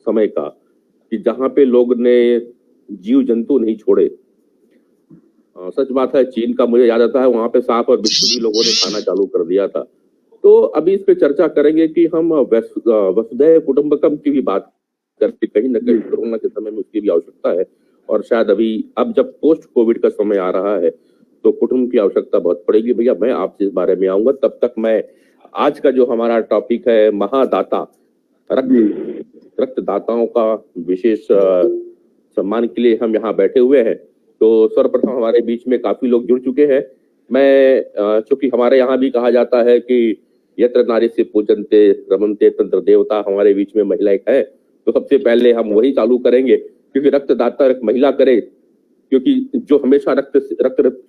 समय का कि जहां पे लोग ने जीव जंतु नहीं छोड़े। सच बात है, चीन का मुझे याद आता है, वहां पे सांप और बिच्छू भी लोगों ने खाना चालू कर दिया था। तो अभी इस पे चर्चा करेंगे कि हम वसुधैव कुटुंबकम की भी बात करके कहीं ना कहीं कोरोना के समय में उसकी भी आवश्यकता है, और शायद अब जब पोस्ट कोविड का समय आ रहा है तो कुटुंब की आवश्यकता बहुत पड़ेगी। भैया मैं आपसे इस बारे में आऊंगा, तब तक मैं आज का जो हमारा टॉपिक है महादाता, रक्तदाताओं का विशेष सम्मान के लिए हम यहाँ बैठे हुए हैं। तो सर्वप्रथम हमारे बीच में काफी लोग जुड़ चुके हैं। मैं चूंकि हमारे यहाँ भी कहा जाता है कि यत्र नारी से पूजनते रमनते तंत्र देवता, हमारे बीच में महिला एक है, तो सबसे पहले हम वही चालू करेंगे, क्योंकि रक्तदाता एक महिला करे, क्योंकि जो हमेशा रक्त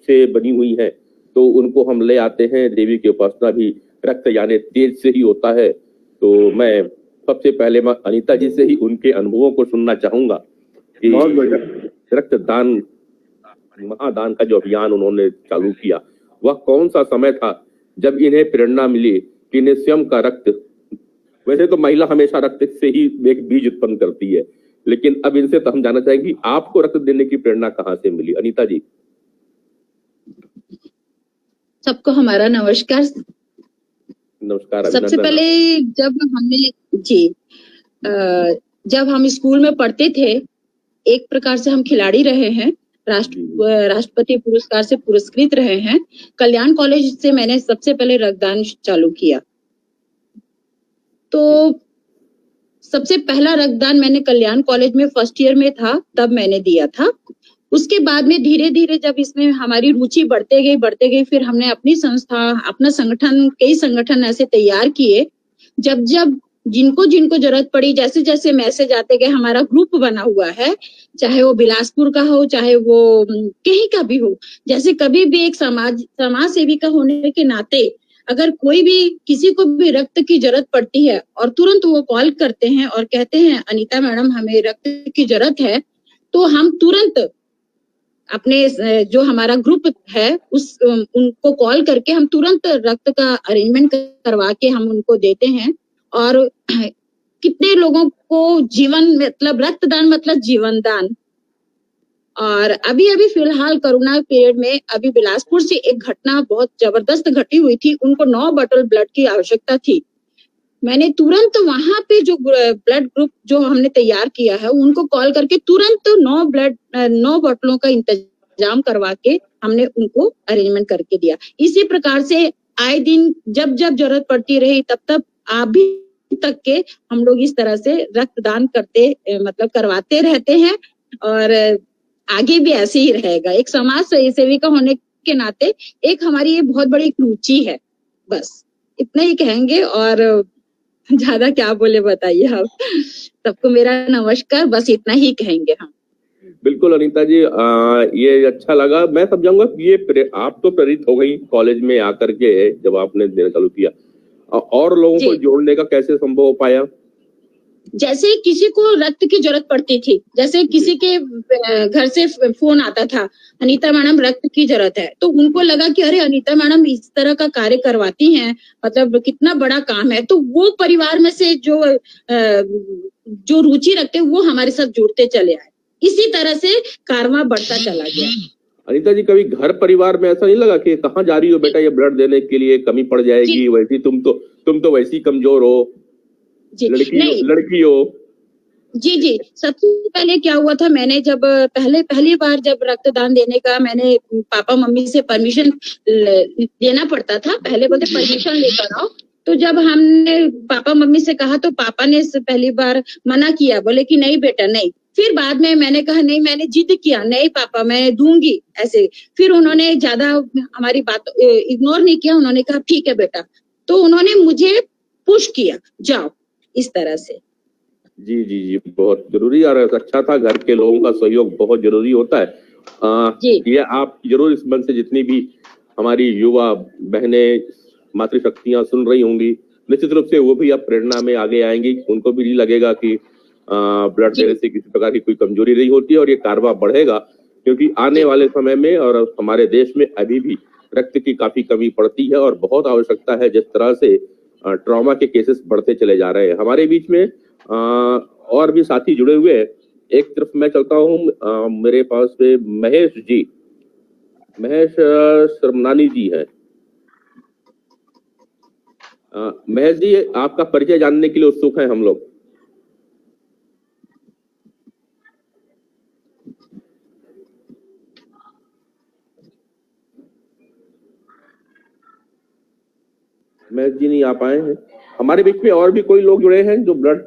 से बनी हुई है तो उनको हम ले आते हैं। देवी की उपासना भी रक्त यानी तेज से ही होता है। तो मैं सबसे पहले मैं अनीता जी से ही उनके अनुभवों को सुनना चाहूंगा कि रक्तदान महादान का जो अभियान उन्होंने चालू किया, वह कौन सा समय था जब इन्हें प्रेरणा मिली कि इन्हें स्वयं का रक्त, वैसे तो महिला हमेशा रक्त से ही एक बीज उत्पन्न करती है, लेकिन अब इनसे तो हम जानना चाहेंगे आपको रक्त देने की प्रेरणा कहाँ से मिली। अनीता जी। सबको हमारा नमस्कार। नमस्कार। सबसे पहले जब हम स्कूल में पढ़ते थे, एक प्रकार से हम खिलाड़ी रहे हैं, राष्ट्रपति पुरस्कार से पुरस्कृत रहे हैं। कल्याण कॉलेज से मैंने सबसे पहले रक्तदान चालू किया। तो सबसे पहला रक्तदान मैंने कल्याण कॉलेज में फर्स्ट ईयर में था, तब मैंने दिया था। उसके बाद में धीरे धीरे जब इसमें हमारी रुचि बढ़ते गई, फिर हमने अपनी संस्था, अपना संगठन, कई संगठन ऐसे तैयार किए। जब जिनको जरूरत पड़ी, जैसे जैसे मैसेज आते गए, हमारा ग्रुप बना हुआ है, चाहे वो बिलासपुर का हो, चाहे वो कहीं का भी हो। जैसे कभी भी एक समाज सेविका होने के नाते अगर कोई भी किसी को भी रक्त की जरूरत पड़ती है और तुरंत वो कॉल करते हैं और कहते हैं अनीता मैडम हमें रक्त की जरूरत है, तो हम तुरंत अपने जो हमारा ग्रुप है उनको कॉल करके हम तुरंत रक्त का अरेंजमेंट करवा के हम उनको देते हैं। और कितने लोगों को जीवन मतलब रक्तदान मतलब जीवन दान। और अभी फिलहाल कोरोना पीरियड में अभी बिलासपुर से एक घटना बहुत जबरदस्त घटी हुई थी। उनको 9 बॉटल ब्लड की आवश्यकता थी। मैंने तुरंत वहां पे जो ब्लड ग्रुप जो हमने तैयार किया है उनको कॉल करके तुरंत 9 बोतलों का इंतजाम करवा के हमने उनको अरेंजमेंट करके दिया। इसी प्रकार से आए दिन जब जरूरत पड़ती रही तब अभी तक के हम लोग इस तरह से रक्तदान करवाते रहते हैं और आगे भी ऐसे ही रहेगा। एक समाज सेविका होने के नाते एक हमारी ये बहुत बड़ी रुचि है। बस इतना ही कहेंगे और ज्यादा क्या बोले बताइए आप। सबको मेरा नमस्कार, बस इतना ही कहेंगे हम। बिल्कुल अनीता जी, ये अच्छा लगा। मैं समझाऊंगा कि ये आप तो प्रेरित हो गई कॉलेज में आकर के जब आपने देना चालू किया, और लोगों को जोड़ने का कैसे संभव हो पाया? जैसे किसी को रक्त की जरूरत पड़ती थी, जैसे किसी के घर से फोन आता था अनीता मैडम रक्त की जरूरत है, तो उनको लगा कि अरे अनीता मैडम इस तरह का कार्य करवाती हैं, मतलब कितना बड़ा काम है। तो वो परिवार में से जो रुचि रखते हैं वो हमारे साथ जुड़ते चले आए। इसी तरह से कारवां बढ़ता चला गया। अनीता जी, कभी घर परिवार में ऐसा नहीं लगा कि कहाँ जा रही हो बेटा, ये ब्लड देने के लिए कमी पड़ जाएगी, वैसी तुम तो वैसी कमजोर हो, लड़की हो? जी। सबसे पहले क्या हुआ था, मैंने जब पहली बार जब रक्तदान देने का मैंने पापा मम्मी से परमिशन लेना पड़ता था। पहले बोलते परमिशन लेकर आओ, तो जब हमने पापा मम्मी से कहा तो पापा ने पहली बार मना किया, बोले कि नहीं बेटा नहीं। फिर बाद में मैंने कहा नहीं, मैंने जिद किया, नहीं पापा मैं दूंगी ऐसे। फिर उन्होंने ज्यादा हमारी बात इग्नोर नहीं किया, उन्होंने कहा ठीक है बेटा। तो उन्होंने मुझे पुश किया, जाओ, इस तरह से। जी, बहुत जरूरी और अच्छा था। घर के लोगों का सहयोग बहुत जरूरी होता है। ये आप जरूर इस मन से जितनी भी हमारी युवा बहनें मातृशक्तियां सुन रही होंगी, निश्चित रूप से वो भी अब प्रेरणा में आगे आएंगी। उनको भी नहीं लगेगा कि ब्लड देने से किसी प्रकार की कोई कमजोरी नहीं होती है, और ये कारवा बढ़ेगा, क्योंकि आने वाले समय में और हमारे देश में अभी भी रक्त की काफी कमी पड़ती है और बहुत आवश्यकता है। जिस तरह से ट्रॉमा के केसेस बढ़ते चले जा रहे हैं। हमारे बीच में और भी साथी जुड़े हुए हैं। एक तरफ मैं चलता हूँ, मेरे पास में महेश जी, महेश शर्मनानी जी है। महेश जी, आपका परिचय जानने के लिए उत्सुक हैं हम लोग। महेश जी नहीं आ पाए हैं। हमारे बीच में और भी कोई लोग जुड़े हैं जो ब्लड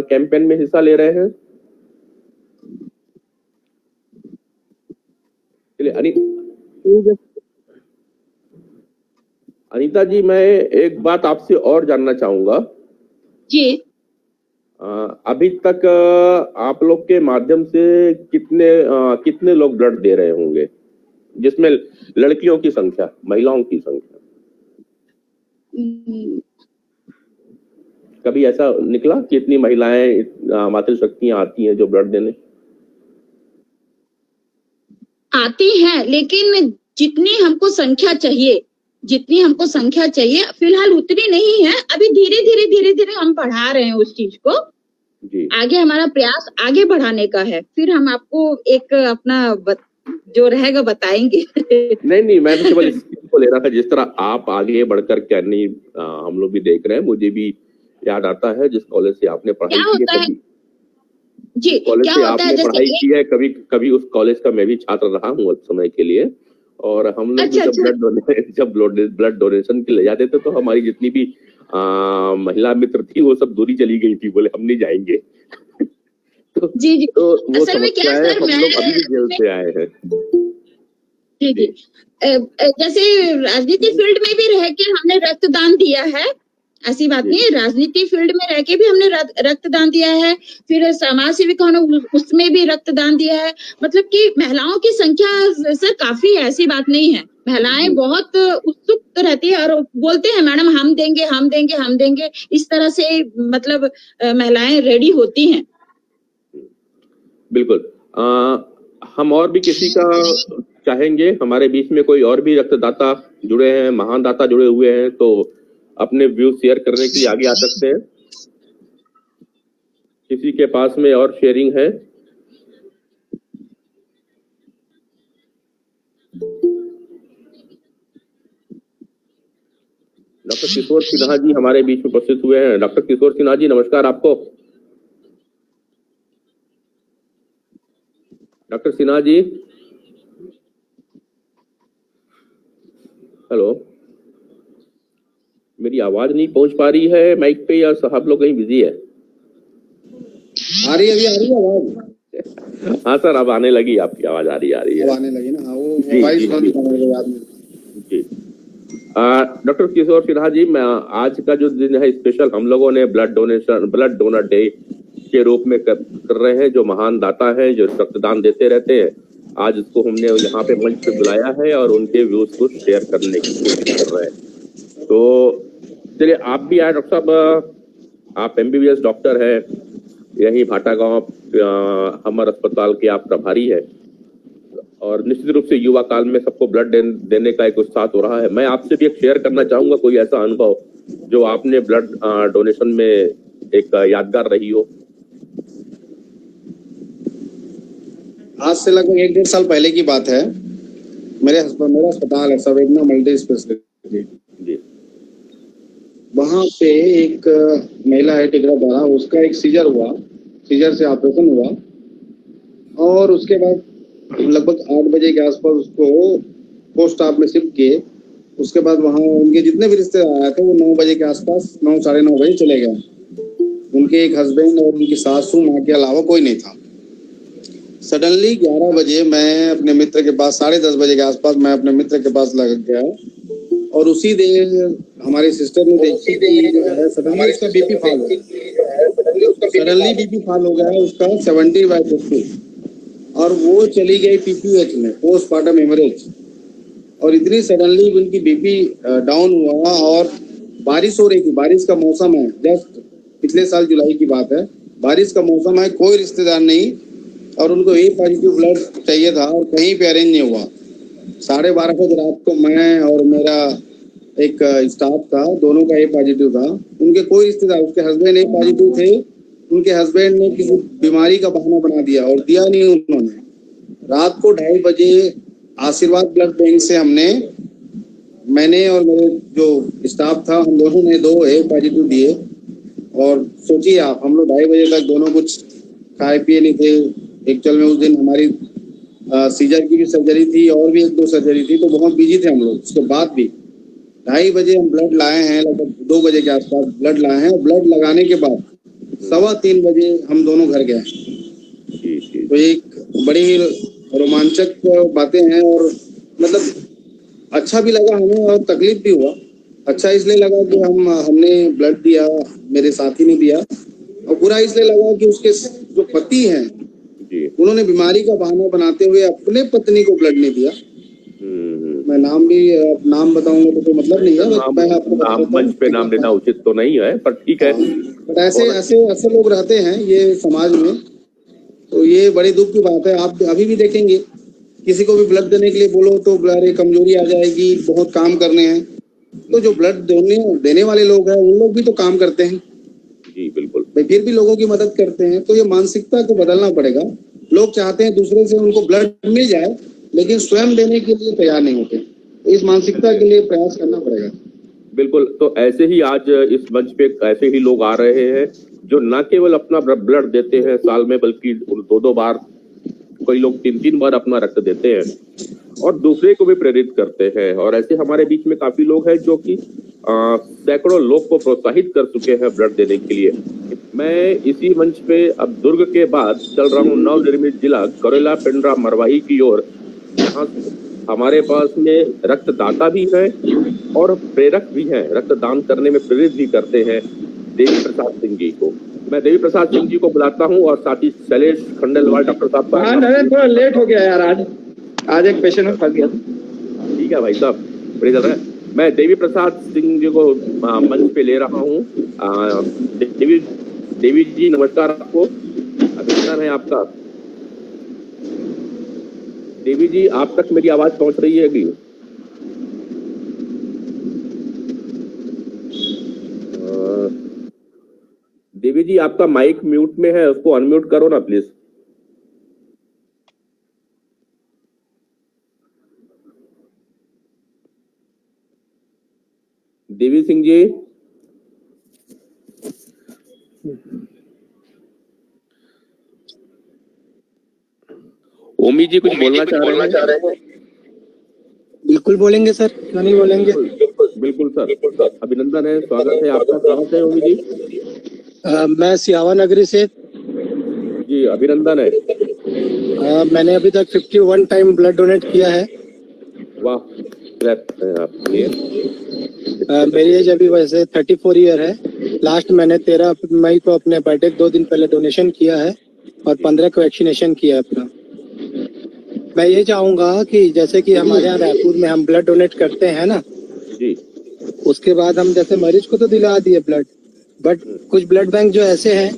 कैंपेन में हिस्सा ले रहे हैं? चलिए अनीता जी, मैं एक बात आपसे और जानना चाहूंगा जी। अभी तक आप लोग के माध्यम से कितने लोग ब्लड दे रहे होंगे, जिसमें लड़कियों की संख्या, महिलाओं की संख्या? कभी ऐसा निकला कि इतनी महिलाएं मातृशक्तियां आती हैं जो ब्लड देने? आती हैं, लेकिन जितनी हमको संख्या चाहिए फिलहाल उतनी नहीं है। अभी धीरे-धीरे हम बढ़ा रहे हैं उस चीज को जी। आगे हमारा प्रयास आगे बढ़ाने का है, फिर हम आपको एक अपना जो रहेगा बताएंगे। नहीं, मैं तो केवल इस चीज को ले रहा था, जिस तरह आप आगे बढ़कर कहनी हम लोग भी देख रहे हैं। मुझे भी याद आता है जिस कॉलेज से आपने पढ़ाई की है, जी, कॉलेज से आपने पढ़ाई की है, कभी उस कॉलेज का मैं भी छात्र रहा हूँ उस समय के लिए। और हम लोग जब ब्लड डोनेशन के ले जाते थे तो हमारी जितनी भी महिला मित्र थी वो सब दूरी चली गई थी, बोले हम नहीं जाएंगे। जी। तो वो समस्या है, हम लोग अभी भी जेल से आए हैं। जी। जैसे राजनीति फील्ड में भी रह के हमने रक्तदान दिया है, ऐसी बात नहीं है। राजनीति फील्ड में रह के भी हमने रक्तदान दिया है, फिर समाज सेविका उसमें भी रक्तदान दिया है। मतलब कि महिलाओं की संख्या सर काफी है, ऐसी बात नहीं है। महिलाएं बहुत उत्सुक रहती है और बोलते हैं मैडम हम देंगे, इस तरह से मतलब महिलाएं रेडी होती हैं। बिल्कुल। हम और भी किसी का चाहेंगे, हमारे बीच में कोई और भी रक्तदाता जुड़े हैं, महान दाता जुड़े हुए हैं, तो अपने व्यू शेयर करने के लिए आगे आ सकते हैं। किसी के पास में और शेयरिंग है? डॉक्टर किशोर सिन्हा जी हमारे बीच में उपस्थित हुए हैं। डॉक्टर किशोर सिन्हा जी, नमस्कार आपको। डॉक्टर सिन्हा जी, हेलो, मेरी आवाज नहीं पहुंच पा रही है माइक पे, या साहब लोग कहीं बिजी है? आ रही है आवाज? हाँ सर, अब आने लगी, आपकी आवाज आ रही है। आने लगी ना? हाँ, वो मोबाइल जी। डॉक्टर किशोर सिन्हा जी, मैं आज का जो दिन है स्पेशल हम लोगों ने ब्लड डोनर डे के रूप में कर रहे हैं। जो महान दाता है, जो रक्तदान देते रहते हैं, आज उसको हमने यहाँ पे मंच पे बुलाया है और उनके व्यूज को शेयर करने की कोशिश कर रहे हैं। तो चलिए, आप भी आए डॉक्टर साहब, आप MBBS डॉक्टर है, यही भाटा गांव हमर अस्पताल के आप प्रभारी है, और निश्चित रूप से युवा काल में सबको ब्लड देने का एक उत्साह हो रहा है। मैं आपसे भी एक शेयर करना चाहूंगा कोई ऐसा अनुभव जो आपने ब्लड डोनेशन में एक यादगार रही हो। आज से लगभग 1-1.5 साल पहले की बात है। मेरा अस्पताल है संवेदना मल्टी स्पेशलिटी, वहां पे एक महिला है टिकरा द्वारा, उसका एक सीजर से ऑपरेशन हुआ और उसके बाद लगभग 8 बजे के आसपास उसको पोस्ट ऑफ में शिफ्ट किए। उसके बाद वहाँ उनके जितने भी रिश्तेदार आए थे वो 9 बजे के आसपास 9 साढ़े 9 बजे चले गए। उनके एक हस्बैंड और उनकी सासू माँ के अलावा कोई नहीं था। सडनली 11 बजे मैं अपने मित्र के पास, 10:30 बजे के आसपास मैं अपने मित्र के पास लग गया और उसी देर हमारी सिस्टर ने देखी जो है सडनली उसका बीपी फॉल हो गया है उसका 70/50 और वो चली गई PPH में, पोस्टमार्टम हेमरेज। और इतनी सडनली उनकी बीपी डाउन हुआ और बारिश हो रही थी, बारिश का मौसम है, जस्ट पिछले साल जुलाई की बात है, बारिश का मौसम है, कोई रिश्तेदार नहीं और उनको A पॉजिटिव ब्लड चाहिए था और कहीं पे अरेंज नहीं हुआ। 12:30 बजे रात को मैं और मेरा एक स्टाफ था, दोनों का A पॉजिटिव था। उनके कोई रिश्तेदार, उसके हस्बैंड A पॉजिटिव थे, उनके हस्बैंड ने किसी बीमारी का बहाना बना दिया और दिया नहीं उन्होंने। रात को 2:30 बजे आशीर्वाद ब्लड बैंक से मैंने और मेरे जो स्टाफ था, हम लोगों ने 2 A पॉजिटिव दिए। और सोचिए आप, हम लोग 2:30 बजे तक दोनों कुछ खाए पिए नहीं थे। एक्चुअल में उस दिन हमारी सीजर की भी सर्जरी थी और भी 1-2 सर्जरी थी, तो बहुत बिजी थे हम लोग। उसके बाद भी 2:30 बजे हम ब्लड लाए हैं, लगभग 2 बजे के आसपास ब्लड लाए हैं। ब्लड लगाने के बाद 3:15 बजे हम दोनों घर गए। तो एक बड़ी रोमांचक बातें हैं और मतलब अच्छा भी लगा हमें और तकलीफ भी हुआ। अच्छा इसलिए लगा कि हमने ब्लड दिया, मेरे साथी ने दिया, और बुरा इसलिए लगा कि उसके जो पति हैं उन्होंने बीमारी का बहाना बनाते हुए अपने पत्नी को ब्लड नहीं दिया। मैं नाम बताऊंगा तो कोई मतलब नहीं है, मैं आपको मंच पे नाम लेना उचित तो नहीं है, पर ठीक है। बट ऐसे लोग रहते हैं ये समाज में, तो ये बड़ी दुख की बात है। आप अभी भी देखेंगे किसी को भी ब्लड देने के लिए बोलो तो ब्लड कमजोरी आ जाएगी, बहुत काम करने हैं। तो जो ब्लड देने वाले लोग हैं उन लोग भी तो काम करते हैं जी, बिल्कुल भाई, फिर भी लोगों की मदद करते हैं। तो ये मानसिकता को बदलना पड़ेगा। लोग चाहते हैं दूसरे से उनको ब्लड मिल जाए, लेकिन स्वयं देने के लिए तैयार नहीं होते। तो इस मानसिकता के लिए प्रयास करना पड़ेगा। बिल्कुल। तो ऐसे ही आज इस मंच पे ऐसे ही लोग आ रहे हैं जो न केवल अपना ब्लड देते हैं साल में, बल्कि 2-2 बार, कई लोग 3-3 बार अपना रक्त देते हैं और दूसरे को भी प्रेरित करते हैं। और ऐसे हमारे बीच में काफी लोग हैं जो कि सैकड़ों लोग को प्रोत्साहित कर चुके हैं ब्लड देने के लिए। मैं इसी मंच पे अब दुर्ग के बाद चल रहा हूँ नवनिर्मित जिला करेला पेंड्रा मरवाही की ओर, जहाँ हमारे पास में रक्तदाता भी है और प्रेरक भी हैं, रक्तदान करने में प्रेरित भी करते हैं देवी प्रसाद सिंह जी को। मैं देवी प्रसाद सिंह जी को बुलाता हूँ और साथ ही शैलेश खंडेलवाल डॉक्टर साहब का। थोड़ा लेट हो गया यार, आज एक पेशेंट में फंस गया। ठीक है भाई साहब, बड़ी जल्द है। मैं देवी प्रसाद सिंह जी को मंच पे ले रहा हूँ। देवी जी नमस्कार, आपको अभिनंदन है आपका। देवी जी, आप तक मेरी आवाज पहुंच रही है कि? देवी जी, आपका माइक म्यूट में है, उसको अनम्यूट करो ना प्लीज। देवी सिंह जी, ओमी जी कुछ बोलना चाह रहे हैं? बिल्कुल बोलेंगे सर, क्यों नहीं बोलेंगे। बिल्कुल सर, अभिनंदन है, स्वागत है आपका। कहाँ से ओमी जी? मैं सियावा नगरी से। जी, अभिनंदन है। मैंने अभी तक 51 टाइम ब्लड डोनेट किया है। वाह, आपके मेरी एज अभी वैसे 34 ईयर है। लास्ट मैंने 13 मई को अपने बर्थडे 2 दिन पहले डोनेशन किया है और 15 को वैक्सीनेशन किया है अपना। मैं ये चाहूंगा कि जैसे कि हमारे यहाँ रायपुर में हम ब्लड डोनेट करते हैं ना जी, उसके बाद हम जैसे मरीज को तो दिला दिए ब्लड, बट कुछ ब्लड बैंक जो ऐसे हैं,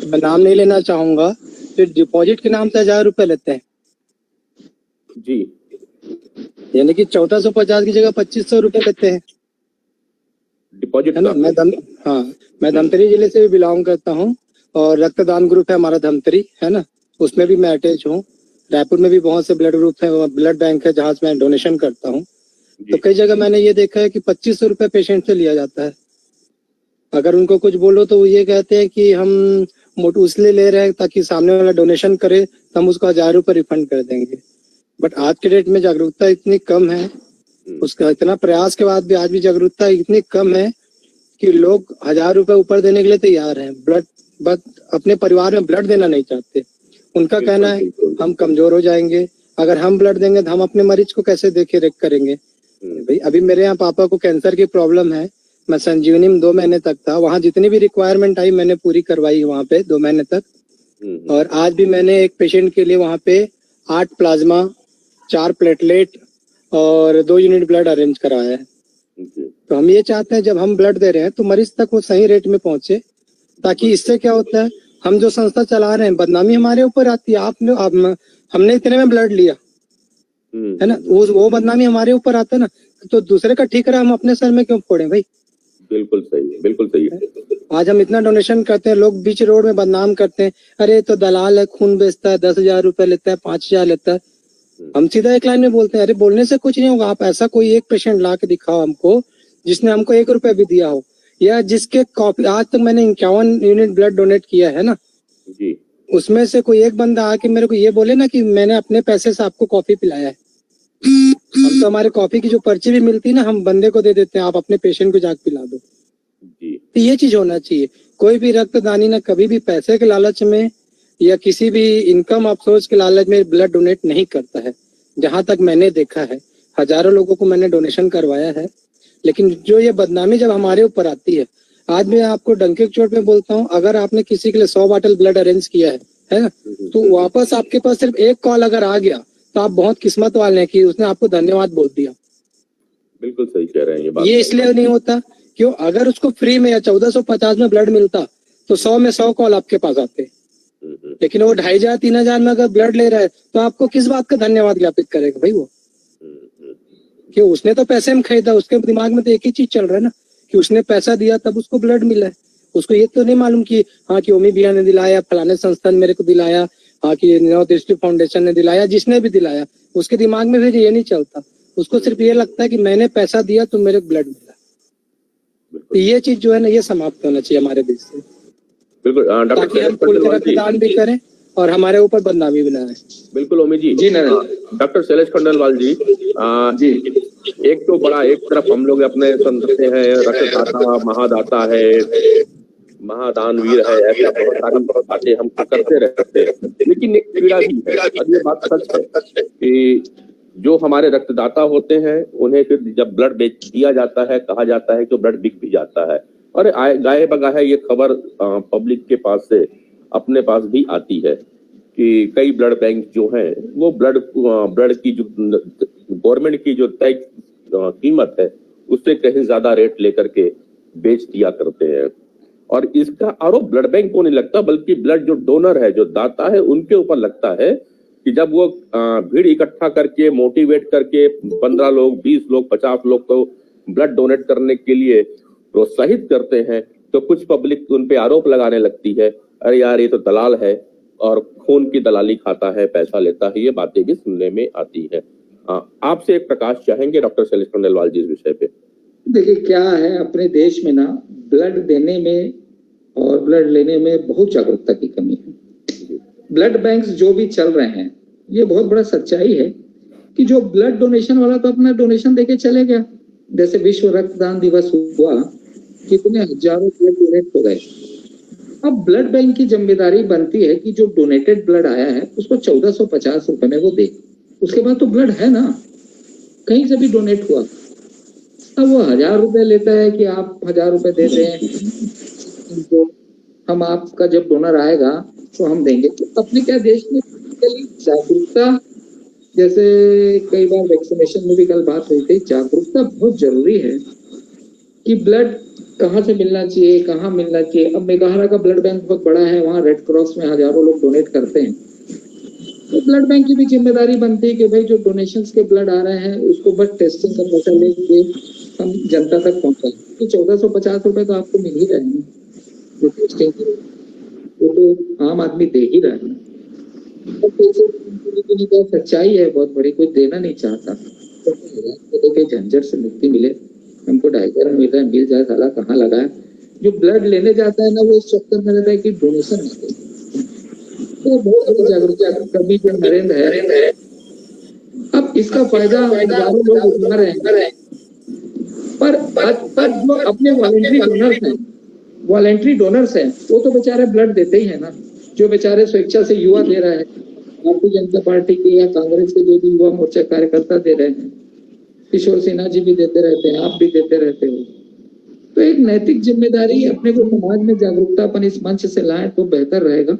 मैं नाम नहीं लेना चाहूंगा, जो डिपॉजिट के नाम से 1000 रुपए लेते हैं जी, यानी कि 1450 की जगह 2500 रुपए लेते हैं, डिपॉजिट है ना। मैं धमतरी जिले से भी बिलोंग करता हूँ और रक्तदान ग्रुप है हमारा धमतरी, है ना, उसमें भी मैं अटैच हूँ। रायपुर में भी बहुत से ब्लड ग्रुप है, ब्लड बैंक है जहाँ से मैं डोनेशन करता हूँ। तो कई जगह मैंने ये देखा है कि 2500 रुपए पेशेंट से लिया जाता है। अगर उनको कुछ बोलो तो वो ये कहते हैं कि हम मोटू इसलिए ले रहे हैं ताकि सामने वाला डोनेशन करे तो हम उसको 1000 रुपए रिफंड कर देंगे। बट आज के डेट में जागरूकता इतनी कम है, उसका इतना प्रयास के बाद भी आज भी जागरूकता इतनी कम है कि लोग 1000 रुपए ऊपर देने के लिए तैयार हैं, ब्लड अपने परिवार में ब्लड देना नहीं चाहते। उनका कहना है हम कमजोर हो जाएंगे, अगर हम ब्लड देंगे तो हम अपने मरीज को कैसे देखे रेख करेंगे। भाई अभी मेरे यहाँ पापा को कैंसर की प्रॉब्लम है, मैं संजीवनी में 2 महीने तक था, वहाँ जितनी भी रिक्वायरमेंट आई मैंने पूरी करवाई वहाँ पे 2 महीने तक। और आज भी मैंने एक पेशेंट के लिए वहाँ पे 8 प्लाज्मा, 4 प्लेटलेट और 2 यूनिट ब्लड अरेंज कराया है। तो हम ये चाहते हैं जब हम ब्लड दे रहे हैं तो मरीज तक वो सही रेट में पहुंचे, ताकि इससे क्या होता है, हम जो संस्था चला रहे हैं बदनामी हमारे ऊपर आती है। हमने इतने में ब्लड लिया, है ना, वो बदनामी हमारे ऊपर आता है ना, तो दूसरे का ठीक रहा हम अपने सर में क्यों फोड़े भाई। बिल्कुल सही है, बिल्कुल सही है। आज हम इतना डोनेशन करते हैं, लोग बीच रोड में बदनाम करते हैं, अरे तो दलाल है, खून बेचता है, 10,000 रुपए लेता है, 5,000 लेता है। हम सीधा एक लाइन में बोलते हैं, अरे बोलने से कुछ नहीं होगा, आप ऐसा कोई एक पेशेंट ला के दिखाओ हमको जिसने हमको 1 रुपए भी दिया हो, या जिसके कॉपी, आज तक मैंने 51 यूनिट ब्लड डोनेट किया है ना जी, उसमें से कोई एक बंदा आके मेरे को ये बोले ना कि मैंने अपने पैसे से आपको कॉफी पिलाया है। हम तो हमारे कॉफी की जो पर्ची भी मिलती है ना, हम बंदे को दे देते हैं, आप अपने पेशेंट को जाके पिला दो। जी, तो ये चीज होना चाहिए। कोई भी रक्तदानी ना कभी भी पैसे के लालच में या किसी भी इनकम अफसोस के लालच में ब्लड डोनेट नहीं करता है। जहां तक मैंने देखा है, हजारों लोगों को मैंने डोनेशन करवाया है, लेकिन जो ये बदनामी जब हमारे ऊपर आती है, आज मैं आपको डंके की चोट में बोलता हूँ, अगर आपने किसी के लिए 100 बॉटल ब्लड अरेंज किया है ना, तो वापस आपके पास सिर्फ एक कॉल अगर आ गया तो आप बहुत किस्मत वाले हैं कि उसने आपको धन्यवाद बोल दिया। बिल्कुल सही कह रहे हैं ये बात। ये इसलिए नहीं होता क्यों, अगर उसको फ्री में या 1450 में ब्लड मिलता तो 100 में 100 कॉल आपके पास आते, लेकिन वो 2,500 3,000 में अगर ब्लड ले रहा है तो आपको किस बात का धन्यवाद ज्ञापित करेगा भाई वो? क्यों, उसने तो पैसे में खरीदा, उसके दिमाग में तो एक ही चीज चल रहा है ना कि उसने पैसा दिया तब उसको ब्लड मिला है। उसको ये तो नहीं मालूम कि हाँ कि ओमी भैया ने दिलाया, फलाने संस्थान मेरे को दिलाया, हाँ कि नॉर्थ ईस्ट फाउंडेशन ने दिलाया, जिसने भी दिलाया उसके दिमाग में फिर ये नहीं चलता। उसको सिर्फ ये लगता है कि मैंने पैसा दिया तो मेरे को ब्लड मिला। तो ये चीज जो है ना, ये समाप्त होना चाहिए हमारे देश से। बिल्कुल ताकि हम खुल रक्तदान भी करें और हमारे ऊपर बदनामी भी ना आए। बिल्कुल ओमी जी। जी डॉक्टर शैलेश खंडेलवाल जी, जी, एक तो बड़ा, एक तरफ हम लोग अपने समझते हैं रक्तदाता महादाता है, महादानवीर है, ऐसा बहुत सारी बातें हम करते रहते हैं, लेकिन एक पीड़ा भी है और ये बात सच है कि जो हमारे रक्तदाता होते हैं उन्हें फिर जब ब्लड बेच दिया जाता है, कहा जाता है कि ब्लड बिक भी जाता है, और गाये बगाए ये खबर पब्लिक के पास से अपने पास भी आती है कि कई ब्लड बैंक जो हैं वो ब्लड की जो गवर्नमेंट की जो तय कीमत है उससे कहीं ज्यादा रेट लेकर के बेच दिया करते हैं। और इसका आरोप ब्लड बैंक को नहीं लगता, बल्कि ब्लड जो डोनर है, जो दाता है, उनके ऊपर लगता है कि जब वो भीड़ इकट्ठा करके, मोटिवेट करके 15 लोग, 20 लोग, 50 लोग को ब्लड डोनेट करने के लिए प्रोत्साहित करते हैं, तो कुछ पब्लिक उन पे आरोप लगाने लगती है, अरे यार ये तो दलाल है और खून की दलाली खाता है, पैसा लेता है। ये बातें भी सुनने में आती है। आपसे एक प्रकाश चाहेंगे डॉक्टर शैलेश खंडेलवाल जी इस विषय पे। देखिए क्या है, अपने देश में ना ब्लड देने में और ब्लड लेने में बहुत जागरूकता की कमी है। ब्लड बैंक्स जो भी चल रहे हैं, ये बहुत बड़ा सच्चाई है कि जो ब्लड डोनेशन वाला तो अपना डोनेशन देके चले गया। जैसे विश्व रक्तदान दिवस हुआ, कितने हजारों ब्लड डोनेट हो गए। अब ब्लड बैंक की जिम्मेदारी बनती है कि जो डोनेटेड ब्लड आया है उसको 1450 रुपए में वो दे। उसके बाद तो ब्लड है ना, कहीं से भी डोनेट हुआ, अब वो 1,000 रुपए लेता है कि आप 1,000 रुपए दे दें, तो हम आपका जब डोनर आएगा तो हम देंगे। तो अपने क्या देश में जागरूकता, जैसे कई बार वैक्सीनेशन में भी कल बात हुई थी, जागरूकता बहुत जरूरी है कि ब्लड कहाँ से मिलना चाहिए, कहाँ मिलना चाहिए। अब मेघालय का ब्लड बैंक बहुत बड़ा है, वहाँ रेड क्रॉस में हजारों लोग डोनेट करते हैं, तो ब्लड बैंक की भी जिम्मेदारी बनती है कि भाई जो डोनेशंस के ब्लड आ रहे हैं उसको बस टेस्टिंग का पैसा लेके हम जनता तक पहुंचाएं। तो 1450 रुपए तो आपको मिल ही रहे हैं, जो टेस्टिंग वो तो आम आदमी दे ही रहा है। तो सच्चाई है बहुत बड़ी, कोई देना नहीं चाहता, तो झंझट से मुक्ति मिले। हमको 2,500 मिल रहा है, मिल जाए, साला कहाँ लगा है। जो ब्लड लेने जाता है ना, वो इस चक्कर में रहता है कि डोनेशन ना दे। तो बहुत बड़ी जागरूकता कभी जो नरेंद्र है, अब इसका फायदा हजारों लोग उठा रहे हैं, पर जो अपने वॉलेंट्री डोनर्स हैं वो तो बेचारे ब्लड देते ही है ना। जो बेचारे स्वेच्छा से युवा दे रहा है, भारतीय जनता पार्टी के या कांग्रेस के जो भी युवा मोर्चा कार्यकर्ता दे रहे हैं, किशोर सिन्हा जी भी देते रहते हैं, आप भी देते रहते हो। तो एक नैतिक जिम्मेदारी अपने को समाज में जागरूकता अपन इस मंच से लाएं तो बेहतर रहेगा।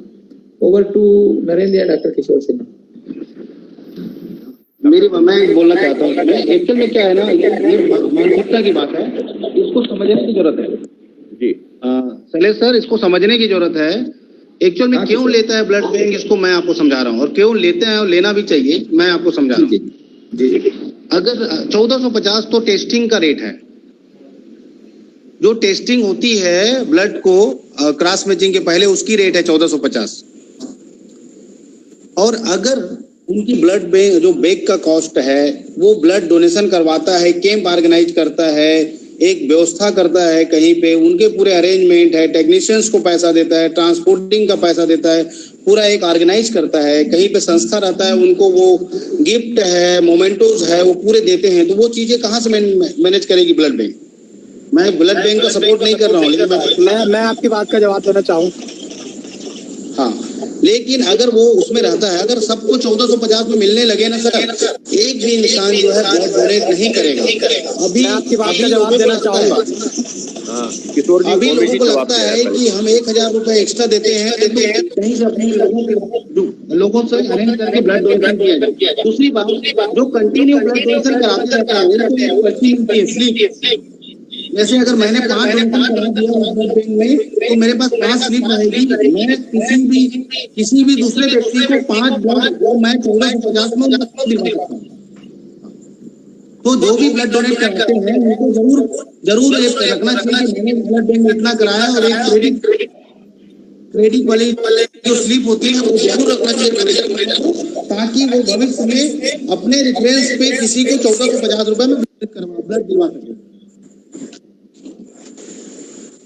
ओवर टू नरेंद्र या डॉक्टर किशोर सिन्हा। मैं बोलना चाहता हूँ, एक्चुअल में क्या है ना, ये मानसिकता की बात है, इसको समझने की जरूरत है जी। शैलेश सर, इसको समझने की जरूरत है। एक्चुअल में क्यों लेता है ब्लड बैंक, इसको मैं आपको समझा रहा हूँ, और क्यों लेते हैं और लेना भी चाहिए, मैं आपको समझा रहा हूँ। अगर 1450 तो टेस्टिंग का रेट है, जो टेस्टिंग होती है ब्लड को क्रॉस मैचिंग के पहले, उसकी रेट है 1450। और अगर उनकी ब्लड बैंक जो बैंक का कॉस्ट है, वो ब्लड डोनेशन करवाता है, कैंप ऑर्गेनाइज करता है, एक व्यवस्था करता है, कहीं पे उनके पूरे अरेंजमेंट है, टेक्नीशियंस को पैसा देता है, ट्रांसपोर्टिंग का पैसा देता है, पूरा एक ऑर्गेनाइज करता है, कहीं पे संस्था रहता है, उनको वो गिफ्ट है, मोमेंटोज है, वो पूरे देते हैं। तो वो चीजें कहाँ से मैनेज करेगी ब्लड बैंक? मैं ब्लड बैंक का सपोर्ट नहीं कर रहा हूँ, लेकिन मैं आपकी बात का जवाब देना चाहूँ। हाँ, लेकिन अगर वो उसमें रहता है, अगर सबको 1450 में मिलने लगे ना सर, एक भी इंसान जो है ब्लड डोनेट नहीं करेगा। अभी मैं आपकी बात का जवाब देना चाहूंगा। किशोर जी, अभी ओमी जी लोगों को जवाब लगता दे है रहे हैं। कि हम 1000 रुपए एक्स्ट्रा देते हैं तो कहीं से अपने लोगों से अरेंज करके ब्लड डोनेशन किया जाए। दूसरी बात, जो कंटिन्यू ब्लड डोनेशन कराते रहते हैं उनको पर्ची मिलती है, स्लिप। जैसे अगर मैंने 5 डोनेशन करा दिया ब्लड बैंक में, तो मेरे पास 5 स्लिप रहेगी। मैं किसी भी दूसरे व्यक्ति को 5 ब्लड वो मैं 1450 में दिलवा सकता हूँ। तो जो भी ब्लड डोनेट करते हैं उनको जरूर एक रखना चाहिए कि मैंने ब्लड बैंक में इतना कराया, और एक क्रेडिट वाली जो स्लिप होती है वो जरूर रखना चाहिए, ताकि वो भविष्य में अपने रेफरेंस पे किसी को 1450 रुपए में ब्लड दिलवा सके।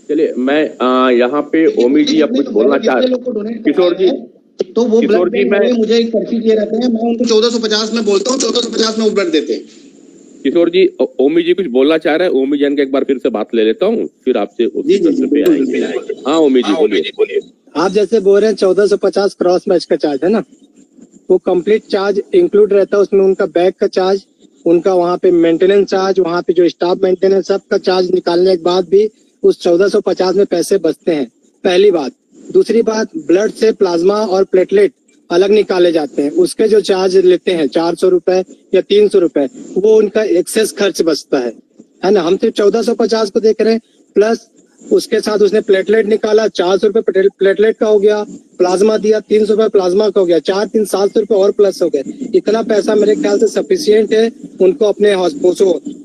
चलिए, मैं यहाँ पे ओमी जी अब कुछ बोलना चाह किशोर जी, तो वो किशोर ब्लड जी, बैंक वाले मुझे एक पर्ची दिए रहते हैं, मैं उनको 1450 में बोलता हूँ, 1450 में वो ब्लड देते हैं। किशोर जी, ओमी जी कुछ बोलना चाह रहे हैं। ओमी जन के एक बार फिर से बात ले लेता हूँ, फिर आपसे उसी प्रश्न पे आएंगे। हाँ ओमी जी बोलिए। आप जैसे बोल रहे हैं 1450 क्रॉस मैच का चार्ज है ना, वो कंप्लीट चार्ज इंक्लूड रहता है उसमें। उनका बैग का चार्ज, उनका वहाँ पे मेंटेनेंस चार्ज, वहाँ पे जो स्टाफ मेंटेनेंस, सबका चार्ज निकालने के बाद भी उस 1450 में पैसे बचते हैं, पहली बात। दूसरी बात, ब्लड से प्लाज्मा और प्लेटलेट अलग निकाले जाते हैं, उसके जो चार्ज लेते हैं 400 रुपए या 300 रुपए, वो उनका एक्सेस खर्च बचता है ना। हम सिर्फ 1450 को देख रहे हैं, प्लस उसके साथ उसने प्लेटलेट निकाला, 400 रुपए प्लेटलेट का हो गया, प्लाज्मा दिया 300 रुपए प्लाज्मा का हो गया, 700 रुपए और प्लस हो गए। इतना पैसा मेरे ख्याल से सफिशियंट है उनको अपने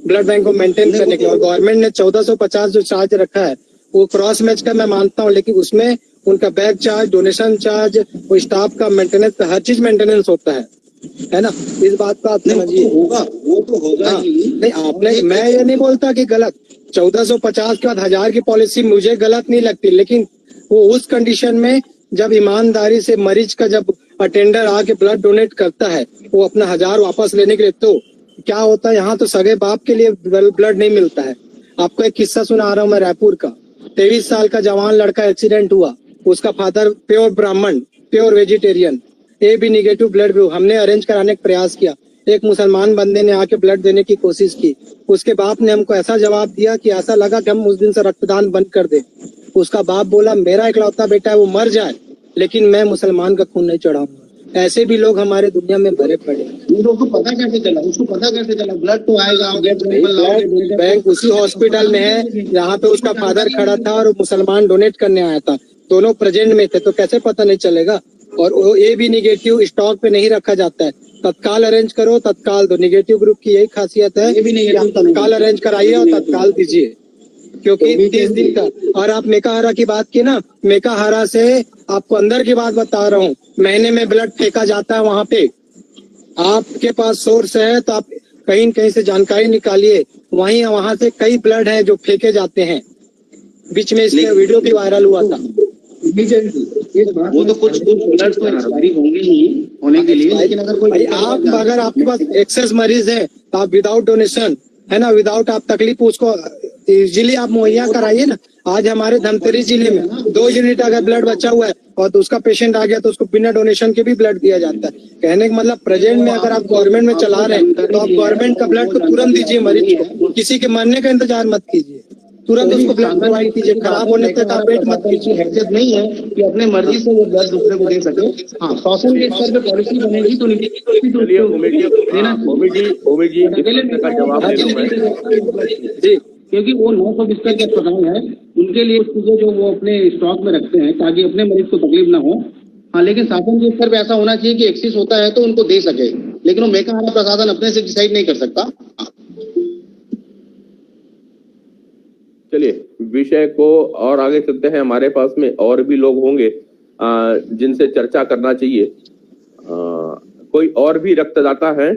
ब्लड बैंक को मेंटेन करने के लिए। और गवर्नमेंट ने 1450 जो चार्ज रखा है वो क्रॉस मैच का मैं मानता हूँ, लेकिन उसमें उनका बैग चार्ज, डोनेशन चार्ज, वो स्टाफ का मेंटेनेंस, हर चीज मेंटेनेंस होता है ना। इस बात को आप समझिए। वो तो होगा ही। नहीं, आपने, मैं ये नहीं बोलता कि गलत, 1450 के बाद 1000 की पॉलिसी मुझे गलत नहीं लगती, लेकिन वो उस कंडीशन में जब ईमानदारी से मरीज का जब अटेंडर आके ब्लड डोनेट करता है वो अपना 1000 वापस लेने के लिए, तो क्या होता है, यहाँ तो सगे बाप के लिए ब्लड नहीं मिलता है। आपको एक किस्सा सुना रहा हूँ मैं रायपुर का। 23 साल का जवान लड़का एक्सीडेंट हुआ, उसका फादर प्योर ब्राह्मण, pure vegetarian, AB negative blood group. हमने अरेंज कराने का प्रयास किया, एक मुसलमान बंदे ने आके ब्लड देने की कोशिश की, उसके बाप ने हमको ऐसा जवाब दिया कि ऐसा लगा कि हम उस दिन से रक्तदान बंद कर दे। उसका बाप बोला मेरा इकलौता बेटा है, वो मर जाए लेकिन मैं मुसलमान का खून नहीं चढ़ाऊंगा। ऐसे भी लोग हमारे दुनिया में भरे पड़े। उसको पता कैसे चला? ब्लड तो आएगा, ब्लड बैंक उसी हॉस्पिटल में है जहाँ पे उसका फादर खड़ा था और मुसलमान डोनेट करने आया था, दोनों प्रेजेंट में थे, तो कैसे पता नहीं चलेगा। और वो AB निगेटिव स्टॉक पे नहीं रखा जाता है, तत्काल अरेंज करो, तत्काल दो। निगेटिव ग्रुप की यही खासियत है कि आप तत्काल अरेंज कराइए और तत्काल दीजिए, क्योंकि 30 दिन का। और आप मेकाहारा की बात की ना, मेकाहारा से आपको अंदर की बात बता रहा हूँ, महीने में ब्लड फेंका जाता है वहाँ पे। आपके पास सोर्स है तो आप कहीं से जानकारी निकालिए, वहाँ से कई ब्लड है जो फेंके जाते हैं। बीच में इसका वीडियो भी वायरल हुआ था। वो तो कुछ ब्लड तो एक्सपायरी होंगे ही होने के लिए, लेकिन अगर आपके पास एक्सेस मरीज है तो आप विदाउट डोनेशन, है ना, विदाउट आप तकलीफ उसको इजीली आप मुहैया कराइए ना। आज हमारे धमतरी जिले में 2 यूनिट अगर ब्लड बचा हुआ है और तो उसका पेशेंट आ गया तो उसको बिना डोनेशन के भी ब्लड दिया जाता है। कहने का मतलब प्रेजेंट में अगर आप गवर्नमेंट में चला रहे हैं तो आप गवर्नमेंट का ब्लड को तुरंत दीजिए मरीज को, किसी के मरने का इंतजार मत कीजिए, तुरंत उसको ब्लड प्रोवाइड कीजिए। खराब होने तक आप वेट मत कीजिए। हैसियत नहीं है कि अपने मर्जी से वो ब्लड दूसरे को दे सके। हाँ, शासन के स्तर पे पॉलिसी बनेगी तो चलिए ओमी जी इस प्रश्न का जवाब दे दूं मैं। क्योंकि वो 900 बिस्तर के अस्पताल है, उनके लिए चीजें जो वो अपने स्टॉक में रखते हैं ताकि अपने मरीज को तकलीफ ना हो। हाँ, लेकिन शासन के स्तर पे ऐसा होना चाहिए कि एक्सेस होता है तो उनको दे सके, लेकिन वो मेकाहारा प्रशासन अपने से डिसाइड नहीं कर सकता। चलिए विषय को और आगे चलते हैं। हमारे पास में और भी लोग होंगे जिनसे चर्चा करना चाहिए। कोई और भी रक्तदाता है?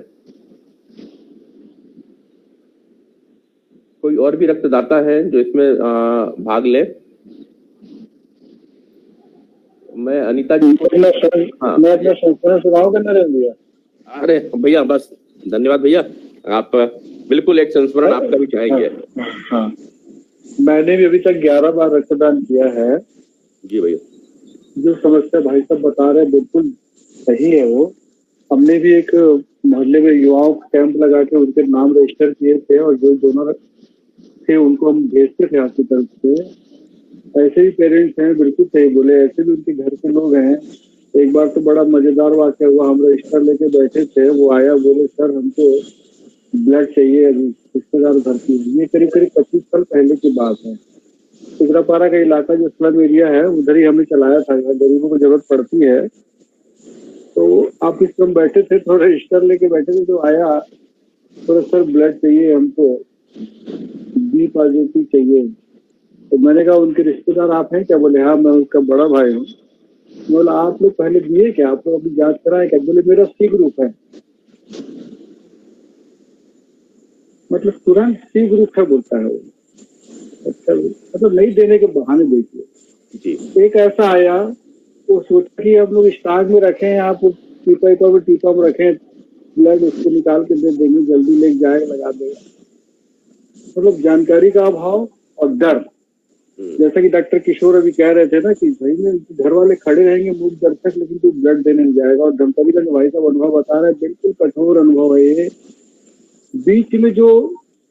कोई और भी रक्तदाता है जो इसमें भाग ले? मैं अनीता जी हाँ मैं अपना संस्मरण सुनाऊं करना रह दिया। अरे भैया बस धन्यवाद भैया, आप बिल्कुल एक संस्मरण आपका भी चाहेंगे। हाँ, मैंने भी अभी तक 11 बार रक्तदान किया है। जी भैया, जो समस्या भाई साहब बता रहे हैं बिल्कुल सही है। वो हमने भी एक मोहल्ले में युवाओं का कैंप लगा के उनके नाम रजिस्टर किए थे और जो डोनर थे उनको हम भेजते थे हॉस्पिटल से। ऐसे ही पेरेंट्स हैं, बिल्कुल सही बोले, ऐसे भी उनके घर के लोग हैं। एक बार तो बड़ा मजेदार वाक्य हुआ, हम रजिस्टर लेके बैठे थे, वो आया बोले सर हमको ब्लड चाहिए, अभी रिश्तेदार भर्ती है। ये करीब करीब 25 साल पहले की बात है। उग्रापारा का इलाका जो स्लम एरिया है उधर ही हमने चलाया था। गरीबों को जरूरत पड़ती है तो आप इस में बैठे थे, थोड़ा रजिस्टर लेके बैठे थे, तो आया बोले सर ब्लड चाहिए हमको, बी पॉजिटिव चाहिए। तो मैंने कहा उनके रिश्तेदार आप हैं क्या? बोले हाँ मैं उसका बड़ा भाई हूँ। बोला आप लोग पहले दिए क्या? आप लोग अभी जांच कराए क्या? बोले मेरा सी ग्रुप है। मतलब तुरंत सी ग्रुप है बोलता है वो। अच्छा, मतलब नहीं देने के बहाने देखिए। एक ऐसा आया, वो सोचा कि हम लोग स्टॉक में रखें, आप टीपा में रखें ब्लड, उसको निकाल के दे देंगे, जल्दी ले जाएगा, लगा देगा। मतलब जानकारी का अभाव और डर। जैसा कि डॉक्टर किशोर अभी कह रहे थे ना कि भाई में घर वाले खड़े रहेंगे मूक दर्शक, लेकिन तू ब्लड देने नहीं जाएगा। और धमतरी का जो भाई साहब अनुभव बता रहे हैं बिल्कुल कठोर अनुभव है ये। बीच में जो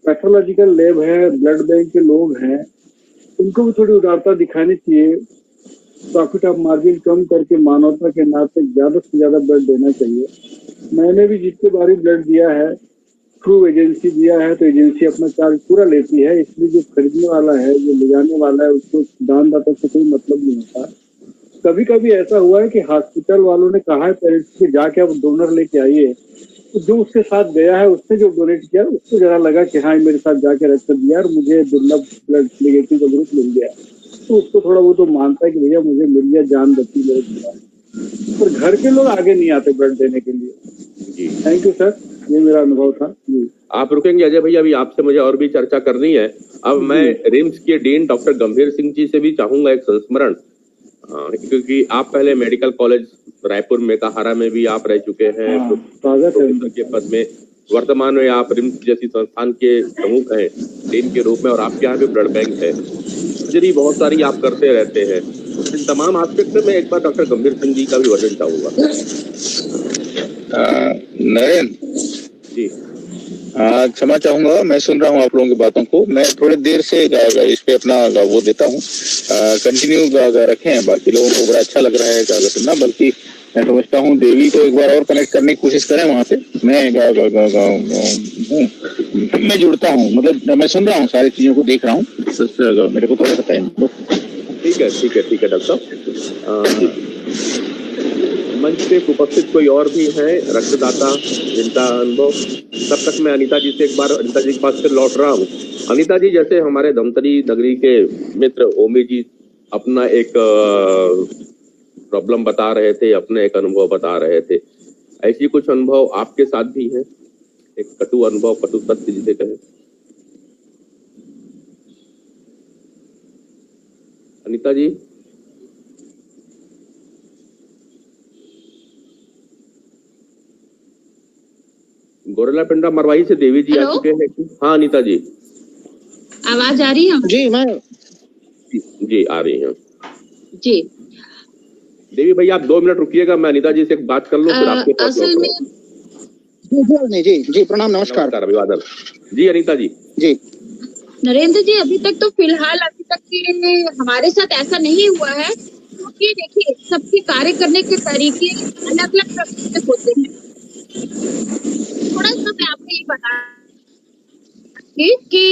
पैथोलॉजिकल लैब है, ब्लड बैंक के लोग हैं, उनको भी थोड़ी उदारता दिखानी चाहिए। प्रॉफिट ऑफ मार्जिन कम करके मानवता के नाते ज्यादा से ज्यादा ब्लड देना चाहिए। मैंने भी जितने बारी ब्लड दिया है थ्रू एजेंसी दिया है, तो एजेंसी अपना चार्ज पूरा लेती है, इसलिए जो खरीदने वाला है, जो ले जाने वाला है, उसको दानदाता से कोई मतलब नहीं होता। कभी कभी ऐसा हुआ है कि हॉस्पिटल वालों ने कहा है पेरेंट्स को जाके आप डोनर लेके आइए, तो जो उसके साथ गया है उसने जो डोनेट किया उसको जरा लगा कि हाँ मेरे साथ जाके रक्त दिया और मुझे दुर्लभ ब्लड नेगेटिव का ग्रुप मिल गया, तो उसको थोड़ा वो तो मानता है कि भैया मुझे मिल गया, जान बची मेरे दिया। पर घर के लोग आगे नहीं आते ब्लड देने के लिए। जी थैंक यू सर, ये मेरा अनुभव था। जी आप रुकेंगे अजय भैया, अभी आपसे मुझे और भी चर्चा करनी है। अब मैं रिम्स के डीन डॉक्टर गंभीर सिंह जी से भी चाहूंगा एक संस्मरण, क्योंकि आप पहले मेडिकल कॉलेज रायपुर में काहारा में भी आप रह चुके हैं, प्रोफेसर के पद में। वर्तमान में आप रिम्स जैसी संस्थान के प्रमुख हैं डीन के रूप में, और आपके यहाँ भी ब्लड बैंक है, सर्जरी बहुत सारी आप करते रहते हैं। इन तमाम एस्पेक्ट में मैं एक बार डॉक्टर गंभीर सिंह जी का भी वर्णन चाहूंगा। नरेंद्र जी क्षमा चाहूंगा, मैं सुन रहा हूँ आप लोगों की बातों को। मैं थोड़ी देर से इस पे अपना वो देता हूँ, कंटिन्यू रखें। बाकी लोगों को बड़ा अच्छा लग रहा है सुनना, बल्कि मैं समझता हूँ देवी को एक बार और कनेक्ट करने की कोशिश करें वहां से। मैं जुड़ता हूँ, मतलब मैं सुन रहा हूँ, सारी चीजों को देख रहा हूँ, मेरे को थोड़ा बताएं। ठीक है डॉक्टर साहब। मंच पे उपस्थित कोई और भी है रक्तदाता जिनका अनुभव? तब तक मैं अनीता जी से एक बार, अनीता जी के पास से लौट रहा हूँ। अनीता जी, जैसे हमारे धमतरी नगरी के मित्र ओमी जी अपना एक प्रॉब्लम बता रहे थे, अपने एक अनुभव बता रहे थे, ऐसी कुछ अनुभव आपके साथ भी है? एक कटु अनुभव, कटु सत्य जिसे कहें। अनीता जी गोरेला पिंडा मरवाई से देवी जी आ चुके हैं। हाँ अनीता जी, आवाज आ रही है? जी आ रही है जी। देवी भैया आप 2 मिनट रुकिएगा, मैं अनीता जी से एक बात कर लूं, फिर आपके पास असल में जी प्रणाम, नमस्कार, अभिवादन। जी अनीता जी। जी नरेंद्र जी, अभी तक तो फिलहाल अभी तक के हमारे साथ ऐसा नहीं हुआ है, क्योंकि देखिए सबके कार्य करने के तरीके अलग अलग प्रकार के होते हैं। थोड़ा सा मैं आपको ये बता कि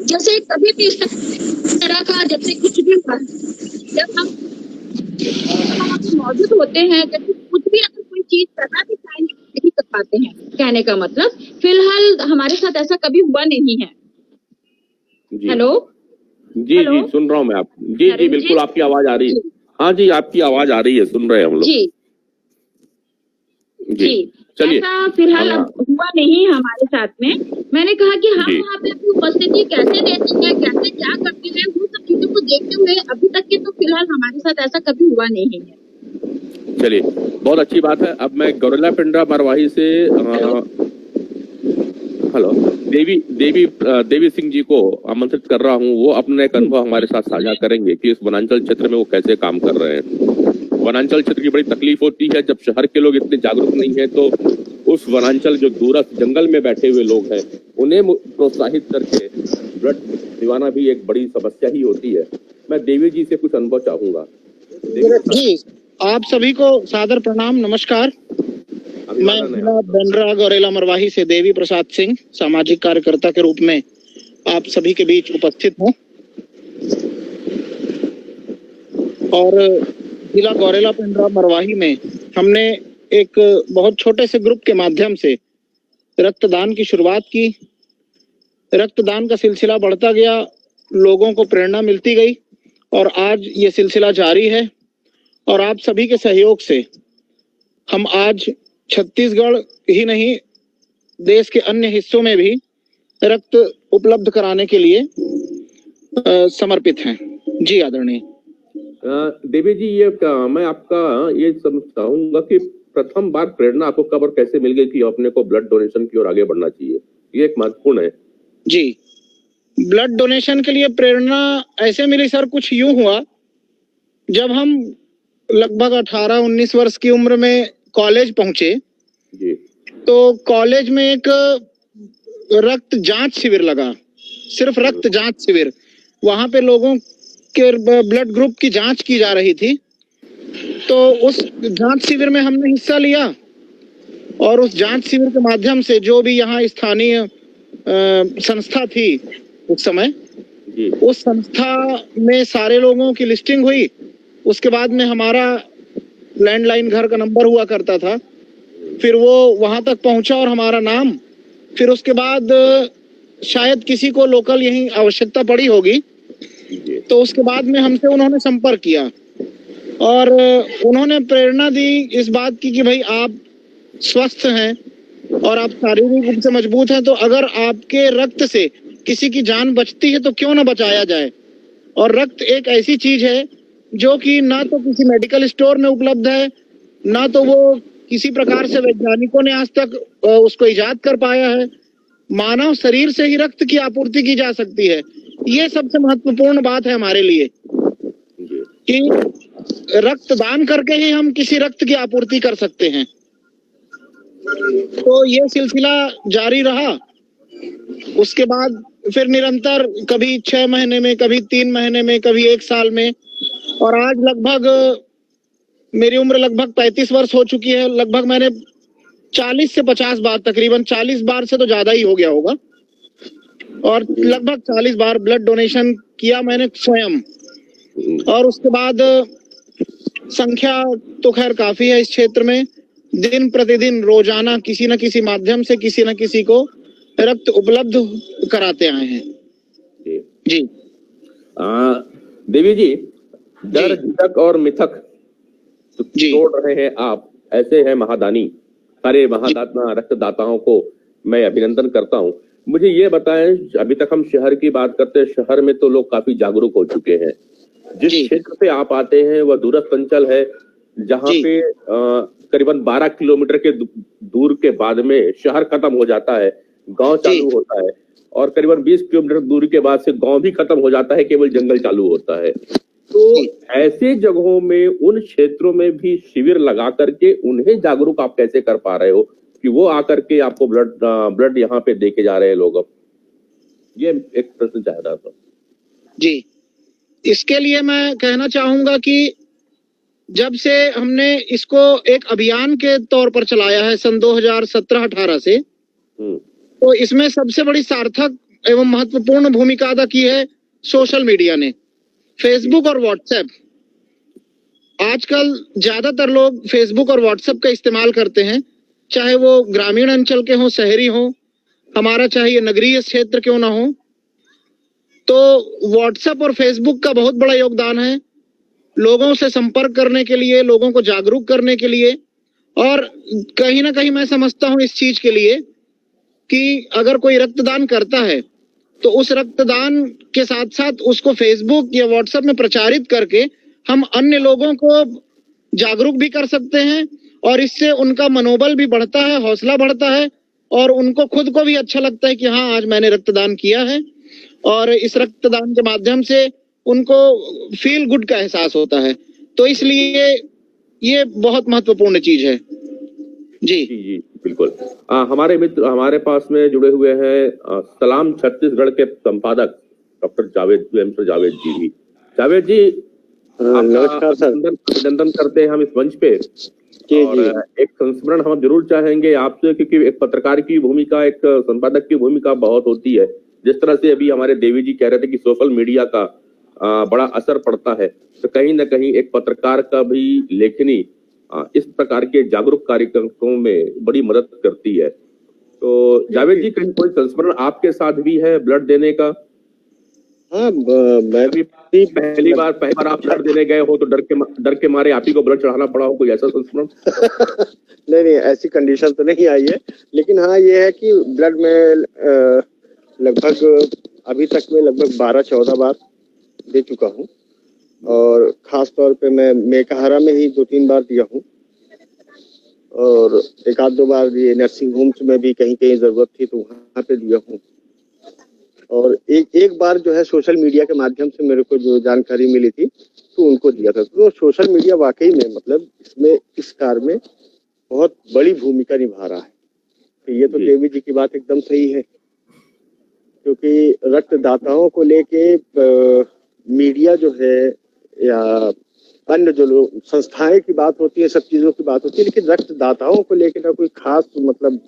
जैसे कभी भी इस तरह का जैसे कुछ भी हुआ, जब हम मौजूद होते हैं, जैसे कुछ भी अगर कोई चीज करना भी चाहेंगे नहीं कर पाते हैं। कहने का मतलब फिलहाल हमारे साथ ऐसा कभी हुआ नहीं है। हेलो जी हेलो? जी सुन रहा हूँ मैं आप जी जी बिल्कुल आपकी आवाज आ रही है। हाँ जी आपकी आवाज आ रही है, सुन रहे हैं हम लोग। जी जी चलिए। ऐसा फिलहाल हाँ, अब हुआ नहीं हमारे साथ में। मैंने कहा कि हम जी। वहाँ पे अपनी उपस्थिति कैसे देते हैं, कैसे क्या करते हैं, वो सब चीजों को देखते हुए अभी तक के तो फिलहाल हमारे साथ ऐसा कभी हुआ नहीं है। चलिए बहुत अच्छी बात है। अब मैं गौरेला पिंडरा मरवाही से हेलो देवी सिंह जी को आमंत्रित कर रहा हूँ। वो अपने एक अनुभव हमारे साथ साझा करेंगे कि इस वनांचल क्षेत्र में वो कैसे काम कर रहे हैं। वनांचल क्षेत्र की बड़ी तकलीफ होती है जब शहर के लोग इतने जागरूक नहीं है, तो उस वनांचल जो दूरस्थ जंगल में बैठे हुए लोग हैं उन्हें प्रोत्साहित करके ब्लड दिवाना भी एक बड़ी समस्या ही होती है। मैं देवी जी से कुछ अनुभव चाहूंगा। जी, आप सभी को सादर प्रणाम, नमस्कार। मैं जिला पिंडरा गौरेला मरवाही से देवी प्रसाद सिंह सामाजिक कार्यकर्ता के रूप में आप सभी के बीच उपस्थित हूँ और जिला गौरेला पिंडरा मरवाही में हमने एक बहुत छोटे से ग्रुप के माध्यम से रक्तदान की शुरुआत की। रक्तदान का सिलसिला बढ़ता गया, लोगों को प्रेरणा मिलती गई और आज ये सिलसिला जारी है। और आप सभी के सहयोग से हम आज छत्तीसगढ़ ही नहीं देश के अन्य हिस्सों में भी रक्त उपलब्ध कराने के लिए समर्पित हैं। जी आदरणीय देवी जी, ये मैं आपका ये समझाऊंगा कि प्रथम बार प्रेरणा आपको कब और कैसे मिल गई कि अपने को ब्लड डोनेशन की ओर आगे बढ़ना चाहिए? ये एक महत्वपूर्ण है। जी, ब्लड डोनेशन के लिए प्रेरणा ऐसे मिली सर, कुछ यूं हुआ, जब हम लगभग 18-19 वर्ष की उम्र में कॉलेज पहुंचे जी। तो कॉलेज में एक रक्त जांच शिविर लगा, सिर्फ रक्त जांच शिविर। वहां पे लोगों के ब्लड ग्रुप की जांच की जा रही थी। तो उस जांच शिविर में हमने हिस्सा लिया और उस जांच शिविर के माध्यम से जो भी यहाँ स्थानीय संस्था थी उस समय, उस संस्था में सारे लोगों की लिस्टिंग हुई। उसके बाद में हमारा लैंडलाइन घर का नंबर हुआ करता था, फिर वो वहां तक पहुंचा और हमारा नाम। फिर उसके बाद शायद किसी को लोकल यही आवश्यकता पड़ी होगी, तो उसके बाद में हमसे उन्होंने संपर्क किया और उन्होंने प्रेरणा दी इस बात की कि भाई आप स्वस्थ हैं और आप शारीरिक रूप से मजबूत हैं, तो अगर आपके रक्त से किसी की जान बचती है तो क्यों ना बचाया जाए। और रक्त एक ऐसी चीज है जो कि ना तो किसी मेडिकल स्टोर में उपलब्ध है, ना तो वो किसी प्रकार से वैज्ञानिकों ने आज तक उसको इजाद कर पाया है। मानव शरीर से ही रक्त की आपूर्ति की जा सकती है। ये सबसे महत्वपूर्ण बात है हमारे लिए कि रक्तदान करके ही हम किसी रक्त की आपूर्ति कर सकते हैं। तो ये सिलसिला जारी रहा। उसके बाद फिर निरंतर कभी 6 महीने में, कभी 3 महीने में, कभी 1 साल में, और आज लगभग मेरी उम्र लगभग 35 वर्ष हो चुकी है। लगभग मैंने 40 से 50 बार, तकरीबन 40 बार से तो ज्यादा ही हो गया होगा, और लगभग 40 बार ब्लड डोनेशन किया मैंने स्वयं। और उसके बाद संख्या तो खैर काफी है इस क्षेत्र में। दिन प्रतिदिन रोजाना किसी न किसी माध्यम से किसी न किसी को रक्त उपलब्ध कराते आए हैं। जी देवी जी, डर, झिझक और मिथक तोड़ रहे हैं आप, ऐसे हैं महादानी। सारे रक्तदाताओं को मैं अभिनंदन करता हूं। मुझे ये बताएं, अभी तक हम शहर की बात करते हैं, शहर में तो लोग काफी जागरूक हो चुके हैं। जिस क्षेत्र से आप आते हैं वह दूरस्थ अंचल है, जहाँ पे करीबन 12 किलोमीटर के दूर के बाद में शहर खत्म हो जाता है, गांव चालू होता है, और करीबन 20 किलोमीटर दूरी के बाद से गांव भी खत्म हो जाता है, केवल जंगल चालू होता है। तो ऐसे जगहों में, उन क्षेत्रों में भी शिविर लगा करके उन्हें जागरूक आप कैसे कर पा रहे हो कि वो आकर के आपको ब्लड यहाँ पे देके जा रहे हैं लोग? अब ये एक प्रश्न चाह रहा था। जी, इसके लिए मैं कहना चाहूंगा कि जब से हमने इसको एक अभियान के तौर पर चलाया है सन 2017-18 से, तो इसमें सबसे बड़ी सार्थक एवं महत्वपूर्ण भूमिका अदा की है सोशल मीडिया ने। फेसबुक और व्हाट्सएप, आजकल ज्यादातर लोग फेसबुक और व्हाट्सएप का इस्तेमाल करते हैं, चाहे वो ग्रामीण अंचल के हों, शहरी हों, हमारा चाहे ये नगरीय क्षेत्र क्यों ना हो। तो व्हाट्सएप और फेसबुक का बहुत बड़ा योगदान है लोगों से संपर्क करने के लिए, लोगों को जागरूक करने के लिए। और कहीं ना कहीं मैं समझता हूं इस चीज के लिए कि अगर कोई रक्तदान करता है तो उस रक्तदान के साथ साथ उसको फेसबुक या व्हाट्सएप में प्रचारित करके हम अन्य लोगों को जागरूक भी कर सकते हैं और इससे उनका मनोबल भी बढ़ता है, हौसला बढ़ता है और उनको खुद को भी अच्छा लगता है कि हाँ आज मैंने रक्तदान किया है और इस रक्तदान के माध्यम से उनको फील गुड का एहसास होता है। तो इसलिए ये बहुत महत्वपूर्ण चीज है। जी जी जी बिल्कुल। हमारे मित्र हमारे पास में जुड़े हुए हैं सलाम छत्तीसगढ़ के संपादक डॉक्टर जावेद जी भी। जावेद जी नमस्कार सर। अभिनंदन करते हैं हम इस मंच पे। और एक संस्मरण हम जरूर चाहेंगे आपसे, क्योंकि एक पत्रकार की भूमिका, एक संपादक की भूमिका बहुत होती है। जिस तरह से अभी हमारे देवी जी कह रहे थे कि सोशल मीडिया का बड़ा असर पड़ता है, तो कहीं ना कहीं एक पत्रकार का भी लेखनी इस प्रकार के जागरूक कार्यक्रमों में बड़ी मदद करती है। तो जावेद जी, कहीं कोई संस्मरण आपके साथ भी है ब्लड देने का? हाँ, मैं भी पहली बार आप ब्लड देने गए हो तो डर के मारे आप ही को ब्लड चढ़ाना पड़ा हो, कोई ऐसा संस्मरण? नहीं, ऐसी कंडीशन तो नहीं आई है, लेकिन हाँ ये है कि ब्लड में लगभग अभी तक में लगभग 12-14 बार दे चुका हूँ और खास तौर पे मैं मेकाहारा में ही 2-3 बार दिया हूँ और 1-2 बार ये नर्सिंग होम्स में भी कहीं जरूरत थी तो वहाँ पे दिया हूँ। और एक बार जो है सोशल मीडिया के माध्यम से मेरे को जो जानकारी मिली थी तो उनको दिया था। तो सोशल मीडिया वाकई में मतलब इसमें इस कार्य में बहुत बड़ी भूमिका निभा रहा है। तो ये तो देवी जी की बात एकदम सही है, क्योंकि रक्तदाताओं को लेके मीडिया जो है या अन्य जो लोग संस्थाएं की बात होती है, सब चीजों की बात होती है, लेकिन रक्तदाताओं को लेकर ना कोई खास मतलब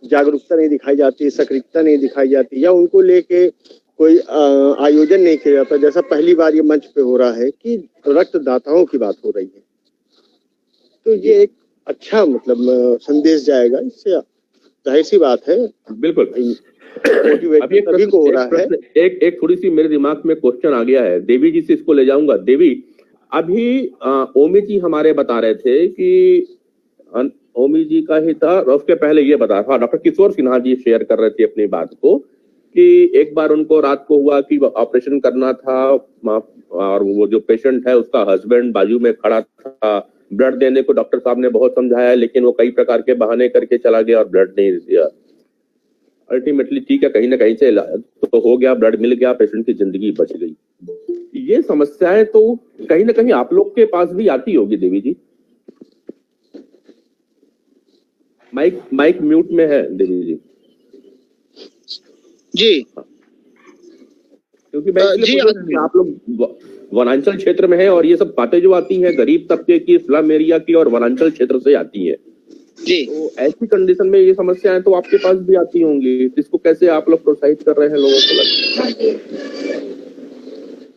जागरूकता नहीं दिखाई जाती, सक्रियता नहीं दिखाई जाती या उनको लेके कोई आयोजन नहीं किया जाता। जैसा पहली बार ये मंच पे हो रहा है कि रक्तदाताओं की बात हो रही है, तो ये एक अच्छा मतलब संदेश जाएगा। इससे जाहिर सी बात है, बिल्कुल मोटिवेशन सभी को हो रहा है। एक थोड़ी सी मेरे दिमाग में क्वेश्चन आ गया है, देवी जी से इसको ले जाऊंगा। देवी, अभी ओमी जी हमारे बता रहे थे कि ओमी जी का ही था, उसके पहले ये बता रहा, डॉक्टर किशोर सिन्हा जी शेयर कर रहे थे अपनी बात को कि एक बार उनको रात को हुआ कि ऑपरेशन करना था और वो जो पेशेंट है उसका हस्बैंड बाजू में खड़ा था। ब्लड देने को डॉक्टर साहब ने बहुत समझाया, लेकिन वो कई प्रकार के बहाने करके चला गया और ब्लड नहीं दिया। अल्टीमेटली ठीक है, कहीं ना कहीं से तो हो गया, ब्लड मिल गया, पेशेंट की जिंदगी बच गई। ये समस्याएं तो कहीं ना कहीं आप लोग के पास भी आती होगी देवी जी। माइक म्यूट में है देवी जी। जी क्योंकि आप लोग वनांचल क्षेत्र में है और ये सब बातें जो आती हैं गरीब तबके की, स्लम एरिया की और वनांचल क्षेत्र से आती हैं जी। तो ऐसी कंडीशन में ये समस्याएं तो आपके पास भी आती होंगी। इसको कैसे आप लोग प्रोत्साहित कर रहे हैं लोगों को?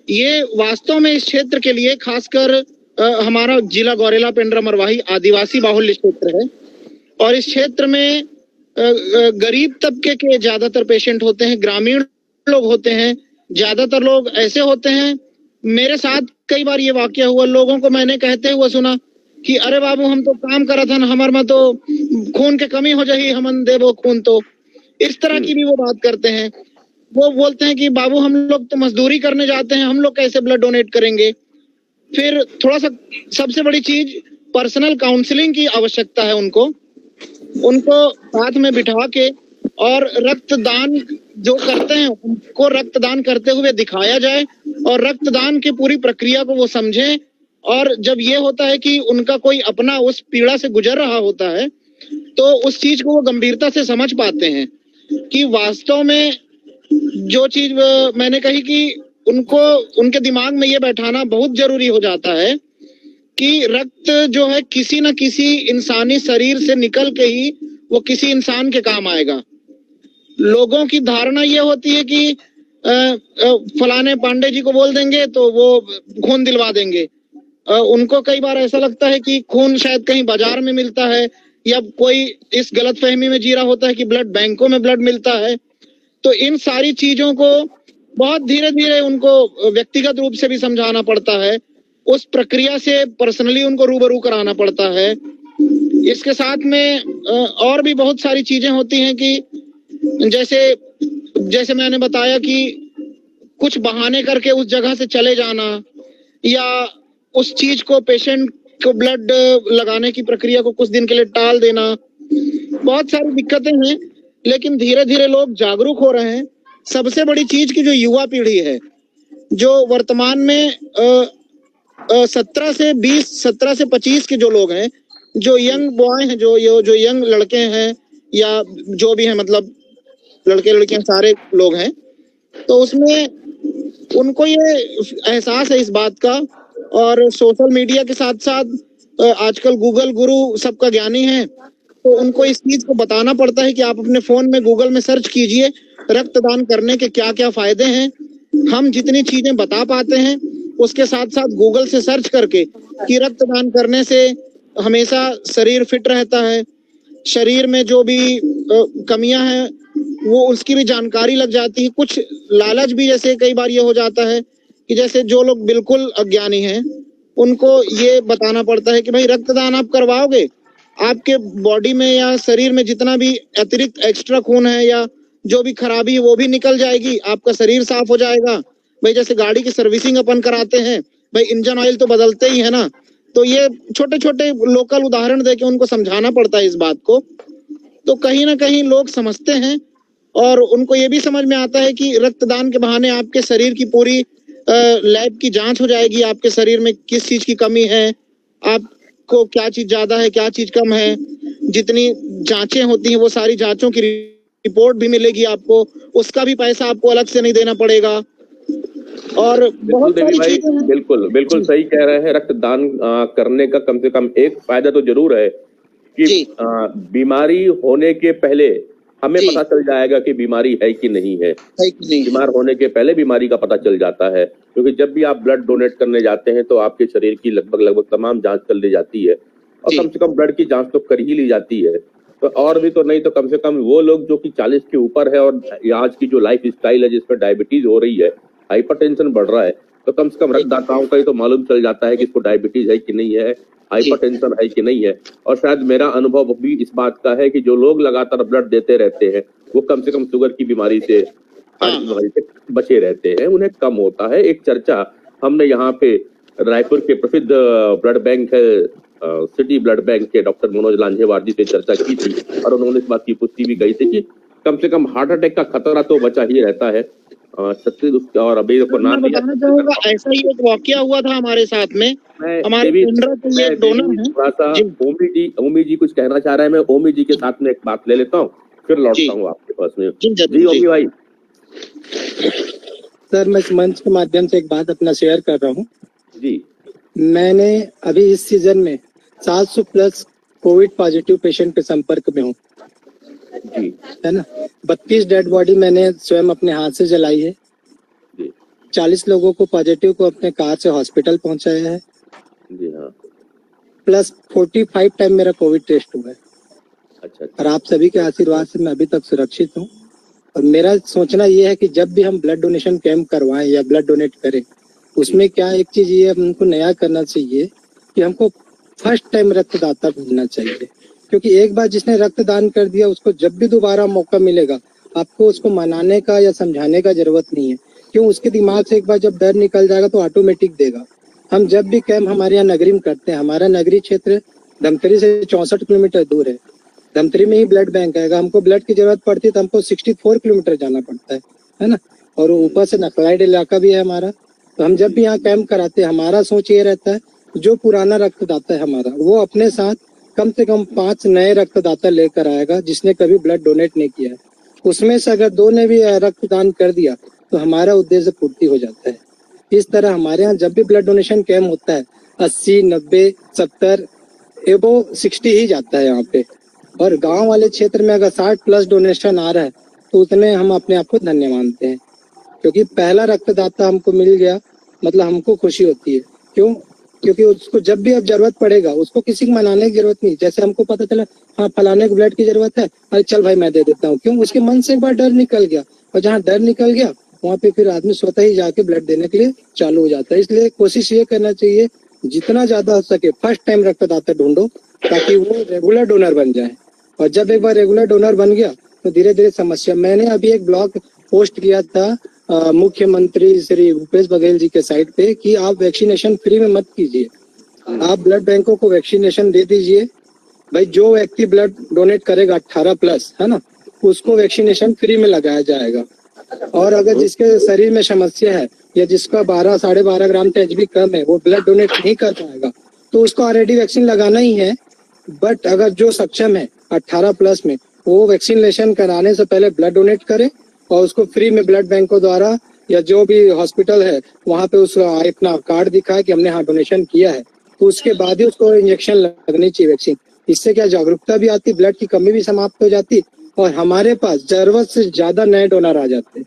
ये वास्तव में इस क्षेत्र के लिए खासकर हमारा जिला गौरेला पेंड्रा मरवाही आदिवासी बाहुल्य क्षेत्र है और इस क्षेत्र में गरीब तबके के ज्यादातर पेशेंट होते हैं, ग्रामीण लोग होते हैं, ज्यादातर लोग ऐसे होते हैं। मेरे साथ कई बार ये वाकया हुआ, लोगों को मैंने कहते हुए सुना कि अरे बाबू हम तो काम करा था, हमारे में तो खून के कमी हो जाही, हमन देवो खून। तो इस तरह की भी वो बात करते हैं। वो बोलते हैं कि बाबू हम लोग तो मजदूरी करने जाते हैं, हम लोग कैसे ब्लड डोनेट करेंगे। फिर थोड़ा सा सबसे बड़ी चीज पर्सनल काउंसलिंग की आवश्यकता है। उनको साथ में बिठा के और रक्तदान जो करते हैं उनको रक्तदान करते हुए दिखाया जाए और रक्तदान की पूरी प्रक्रिया को वो समझें। और जब ये होता है कि उनका कोई अपना उस पीड़ा से गुजर रहा होता है तो उस चीज को वो गंभीरता से समझ पाते हैं कि वास्तव में जो चीज मैंने कही कि उनको उनके दिमाग में ये बैठाना बहुत जरूरी हो जाता है कि रक्त जो है किसी न किसी इंसानी शरीर से निकल के ही वो किसी इंसान के काम आएगा। लोगों की धारणा ये होती है कि फलाने पांडे जी को बोल देंगे तो वो खून दिलवा देंगे। उनको कई बार ऐसा लगता है कि खून शायद कहीं बाजार में मिलता है या कोई इस गलतफहमी में जी रहा होता है कि ब्लड बैंकों में ब्लड मिलता है। तो इन सारी चीजों को बहुत धीरे धीरे उनको व्यक्तिगत रूप से भी समझाना पड़ता है, उस प्रक्रिया से पर्सनली उनको रूबरू कराना पड़ता है। इसके साथ में और भी बहुत सारी चीजें होती हैं कि जैसे मैंने बताया कि कुछ बहाने करके उस जगह से चले जाना या उस चीज को, पेशेंट को ब्लड लगाने की प्रक्रिया को कुछ दिन के लिए टाल देना, बहुत सारी दिक्कतें हैं। लेकिन धीरे धीरे लोग जागरूक हो रहे हैं। सबसे बड़ी चीज की जो युवा पीढ़ी है, जो वर्तमान में 17 से 25 के जो लोग हैं, जो यंग बॉय हैं, जो यंग लड़के हैं या जो भी हैं, मतलब लड़के लड़कियां सारे लोग हैं, तो उसमें उनको ये एहसास है इस बात का। और सोशल मीडिया के साथ साथ आजकल गूगल गुरु सबका ज्ञानी है, तो उनको इस चीज को बताना पड़ता है कि आप अपने फोन में गूगल में सर्च कीजिए रक्तदान करने के क्या क्या फायदे हैं। हम जितनी चीजें बता पाते हैं उसके साथ साथ गूगल से सर्च करके कि रक्तदान करने से हमेशा शरीर फिट रहता है, शरीर में जो भी कमियां हैं वो उसकी भी जानकारी लग जाती है। कुछ लालच भी, जैसे कई बार ये हो जाता है कि जैसे जो लोग बिल्कुल अज्ञानी हैं उनको ये बताना पड़ता है कि भाई रक्तदान आप करवाओगे, आपके बॉडी में या शरीर में जितना भी अतिरिक्त एक्स्ट्रा खून है या जो भी खराबी है वो भी निकल जाएगी, आपका शरीर साफ हो जाएगा। भाई जैसे गाड़ी की सर्विसिंग अपन कराते हैं, भाई इंजन ऑयल तो बदलते ही है ना, तो ये छोटे छोटे लोकल उदाहरण देके उनको समझाना पड़ता है इस बात को। तो कहीं ना कहीं लोग समझते हैं और उनको ये भी समझ में आता है कि रक्तदान के बहाने आपके शरीर की पूरी लैब की जांच हो जाएगी, आपके शरीर में किस चीज की कमी है, आपको क्या चीज ज्यादा है, क्या चीज कम है। जितनी जांचें होती हैं वो सारी जांचों की रिपोर्ट भी मिलेगी आपको, उसका भी पैसा आपको अलग से नहीं देना पड़ेगा। और बहुत सारी चीजें हैं। बिल्कुल सही कह रहे हैं। रक्तदान करने का कम से कम एक फायदा तो जरूर है कि बीमारी होने के पहले हमें पता चल जाएगा कि बीमारी है कि नहीं है। बीमार होने के पहले बीमारी का पता चल जाता है, क्योंकि जब भी आप ब्लड डोनेट करने जाते हैं तो आपके शरीर की लगभग तमाम जांच कर ली जाती है और कम से कम ब्लड की जांच तो कर ही ली जाती है। तो और भी तो नहीं तो कम से कम वो लोग जो कि 40 के ऊपर है और आज की जो लाइफ स्टाइल है जिसमें डायबिटीज हो रही है, हाइपरटेंशन बढ़ रहा है, तो कम से कम रक्तदाताओं का ही तो मालूम चल जाता है कि इसको डायबिटीज है कि नहीं है, हाइपरटेंशन है कि नहीं है। और शायद मेरा अनुभव भी इस बात का है कि जो लोग लगातार ब्लड देते रहते हैं वो कम से कम शुगर की बीमारी से बचे रहते हैं, उन्हें कम होता है। एक चर्चा हमने यहाँ पे रायपुर के प्रसिद्ध ब्लड बैंक है, सिटी ब्लड बैंक के डॉक्टर मनोज लांझेवार जी से चर्चा की थी और उन्होंने इस बात की पुष्टि भी कही थी कि कम से कम हार्ट अटैक का खतरा तो बचा ही रहता है। और अभी को नाम बताना चाहूंगा, ऐसा ही एक वाकया हुआ था हमारे साथ में। हमारे डोनर हैं थोड़ा सा ओमी जी कुछ कहना चाह रहे हैं, मैं ओमी जी के साथ में एक बात ले लेता हूँ फिर लौटता हूँ आपके पास में। जी ओमी भाई। सर मैं इस मंच के माध्यम से एक बात अपना शेयर कर रहा हूँ जी। मैंने अभी इस सीजन में 700 प्लस कोविड पॉजिटिव पेशेंट के संपर्क में हूँ जी, है ना। 32 डेड बॉडी मैंने स्वयं अपने हाथ से जलाई है जी। 40 लोगों को पॉजिटिव को अपने कार से हॉस्पिटल पहुंचाया है जी हाँ। प्लस 45 टाइम मेरा कोविड टेस्ट हुआ है। अच्छा। और आप सभी के आशीर्वाद से मैं अभी तक सुरक्षित हूँ। और मेरा सोचना ये है कि जब भी हम ब्लड डोनेशन कैंप करवाएं या ब्लड डोनेट करें, उसमें क्या एक चीज ये हमको नया करना चाहिए कि हमको फर्स्ट टाइम रक्तदाता ढूंढना चाहिए, क्योंकि एक बार जिसने रक्तदान कर दिया उसको जब भी दोबारा मौका मिलेगा आपको उसको मनाने का या समझाने का जरूरत नहीं है। क्यों, उसके दिमाग से एक बार जब डर निकल जाएगा तो ऑटोमेटिक देगा। हम जब भी कैंप हमारे यहाँ नगरी में करते हैं, हमारा नगरी क्षेत्र धमतरी से 64 किलोमीटर दूर है, धमतरी में ही ब्लड बैंक आएगा, हमको ब्लड की जरूरत पड़ती है तो हमको 64 किलोमीटर जाना पड़ता है ना। और ऊपर से नक्सलाइट इलाका भी है हमारा। तो हम जब भी यहाँ कैंप कराते हैं हमारा सोच ये रहता है जो पुराना रक्तदाता है हमारा वो अपने साथ कम से कम 5 नए रक्तदाता लेकर आएगा जिसने कभी ब्लड डोनेट नहीं किया है। उसमें से अगर 2 ने भी रक्तदान कर दिया तो हमारा उद्देश्य पूर्ति हो जाता है। इस तरह हमारे यहाँ जब भी ब्लड डोनेशन कैंप होता है 80, 90, 70 एबो 60 ही जाता है यहाँ पे। और गांव वाले क्षेत्र में अगर 60 प्लस डोनेशन आ रहा है तो उतने हम अपने आप को धन्य मानते हैं, क्योंकि पहला रक्तदाता हमको मिल गया मतलब हमको खुशी होती है। क्यों, क्योंकि उसको जब भी अब जरूरत पड़ेगा उसको किसी को मनाने की जरूरत नहीं। जैसे हमको पता चला हाँ फलाने को ब्लड की जरूरत है, अरे चल भाई मैं दे देता हूँ। क्यों, उसके मन से एक बार डर निकल गया, और जहाँ डर निकल गया वहाँ पे फिर आदमी स्वतः ही जाके ब्लड देने के लिए चालू हो जाता है। इसलिए कोशिश ये करना चाहिए जितना ज्यादा हो सके फर्स्ट टाइम रक्तदाता ढूंढो, ताकि वो रेगुलर डोनर बन जाए। और जब एक बार रेगुलर डोनर बन गया तो धीरे धीरे समस्या, मैंने अभी एक ब्लॉग पोस्ट किया था मुख्यमंत्री श्री भूपेश बघेल जी के साइट पे कि आप वैक्सीनेशन फ्री में मत कीजिए, आप ब्लड बैंकों को वैक्सीनेशन दे दीजिए। भाई जो व्यक्ति ब्लड डोनेट करेगा 18+ है ना, उसको वैक्सीनेशन फ्री में लगाया जाएगा। और अगर जिसके शरीर में समस्या है या जिसका 12-12.5 ग्राम THB कम है, वो ब्लड डोनेट नहीं कर पाएगा, तो उसको ऑलरेडी वैक्सीन लगाना ही है। बट अगर जो सक्षम है 18+ में, वो वैक्सीनेशन कराने से पहले ब्लड डोनेट करे और उसको फ्री में ब्लड बैंकों द्वारा या जो भी हॉस्पिटल है वहाँ पे उसका अपना कार्ड दिखाए कि हमने यहाँ डोनेशन किया है, तो उसके बाद ही उसको इंजेक्शन लगनी चाहिए वैक्सीन। इससे क्या जागरूकता भी आती, ब्लड की कमी भी समाप्त हो जाती और हमारे पास जरूरत से ज्यादा नए डोनर आ जाते।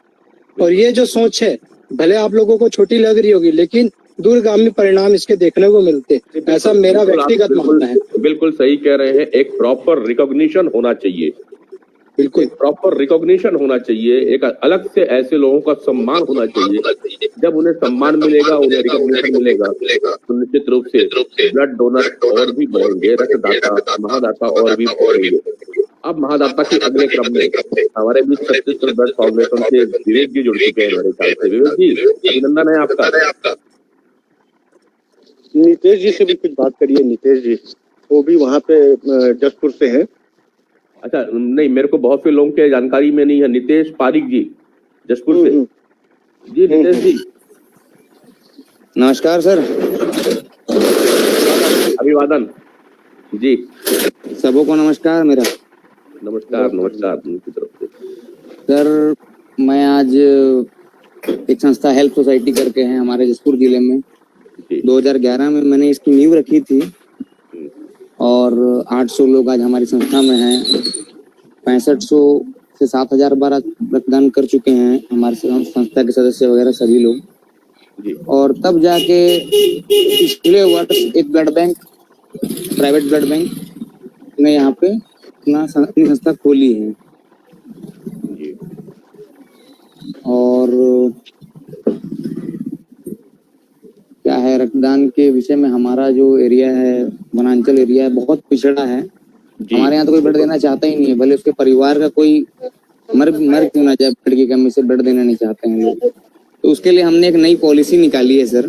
और ये जो सोच है भले आप लोगों को छोटी लग रही होगी, लेकिन दूरगामी परिणाम इसके देखने को मिलते, ऐसा मेरा व्यक्तिगत मानना है। बिल्कुल सही कह रहे हैं। एक प्रॉपर रिकॉग्निशन होना चाहिए, बिल्कुल प्रॉपर रिकॉग्निशन होना चाहिए, एक अलग से ऐसे लोगों का सम्मान होना चाहिए। जब उन्हें सम्मान मिलेगा, उन्हें रिकॉग्निशन मिलेगा, तो निश्चित रूप से ब्लड डोनर और भी बढ़ेंगे, रक्तदाता महादाता और भी बढ़ेंगे। अब महादाता के अगले क्रम में हमारे बीच छत्तीसगढ़ ब्लड फाउंडेशन से विवेक जी जुड़ चुके हैं मेरे ख्याल से। विवेक जी, अभिनंदन है आपका। नीतेश जी से भी कुछ बात करिए। नीतेश जी वो भी वहाँ पे जसपुर से हैं। अच्छा, नहीं, मेरे को बहुत से लोगों के जानकारी में नहीं है। नितेश पारिक जी जसपुर से। जी नितेश जी, नमस्कार सर। अभिवादन जी। सबको नमस्कार मेरा। नमस्कार नमस्कार उनकी तरफ से। सर मैं आज एक संस्था हेल्प सोसाइटी करके है हमारे जसपुर जिले में, 2011 में मैंने इसकी नींव रखी थी और 800 लोग आज हमारी संस्था में हैं। 6500 से 7000 बार रक्तदान कर चुके हैं हमारे संस्था के सदस्य वगैरह सभी लोग। और तब जाके पिछले वर्ष एक blood bank, private blood bank ने यहाँ पे अपनी संस्था खोली है। और क्या है, रक्तदान के विषय में हमारा जो एरिया है, वनांचल एरिया है, बहुत पिछड़ा है। हमारे यहाँ तो कोई ब्लड देना चाहता ही नहीं है, भले उसके परिवार का कोई मर क्यों ना जाए, ब्लड की कमी से ब्लड देना नहीं चाहते हैं लोग। तो उसके लिए हमने एक नई पॉलिसी निकाली है सर।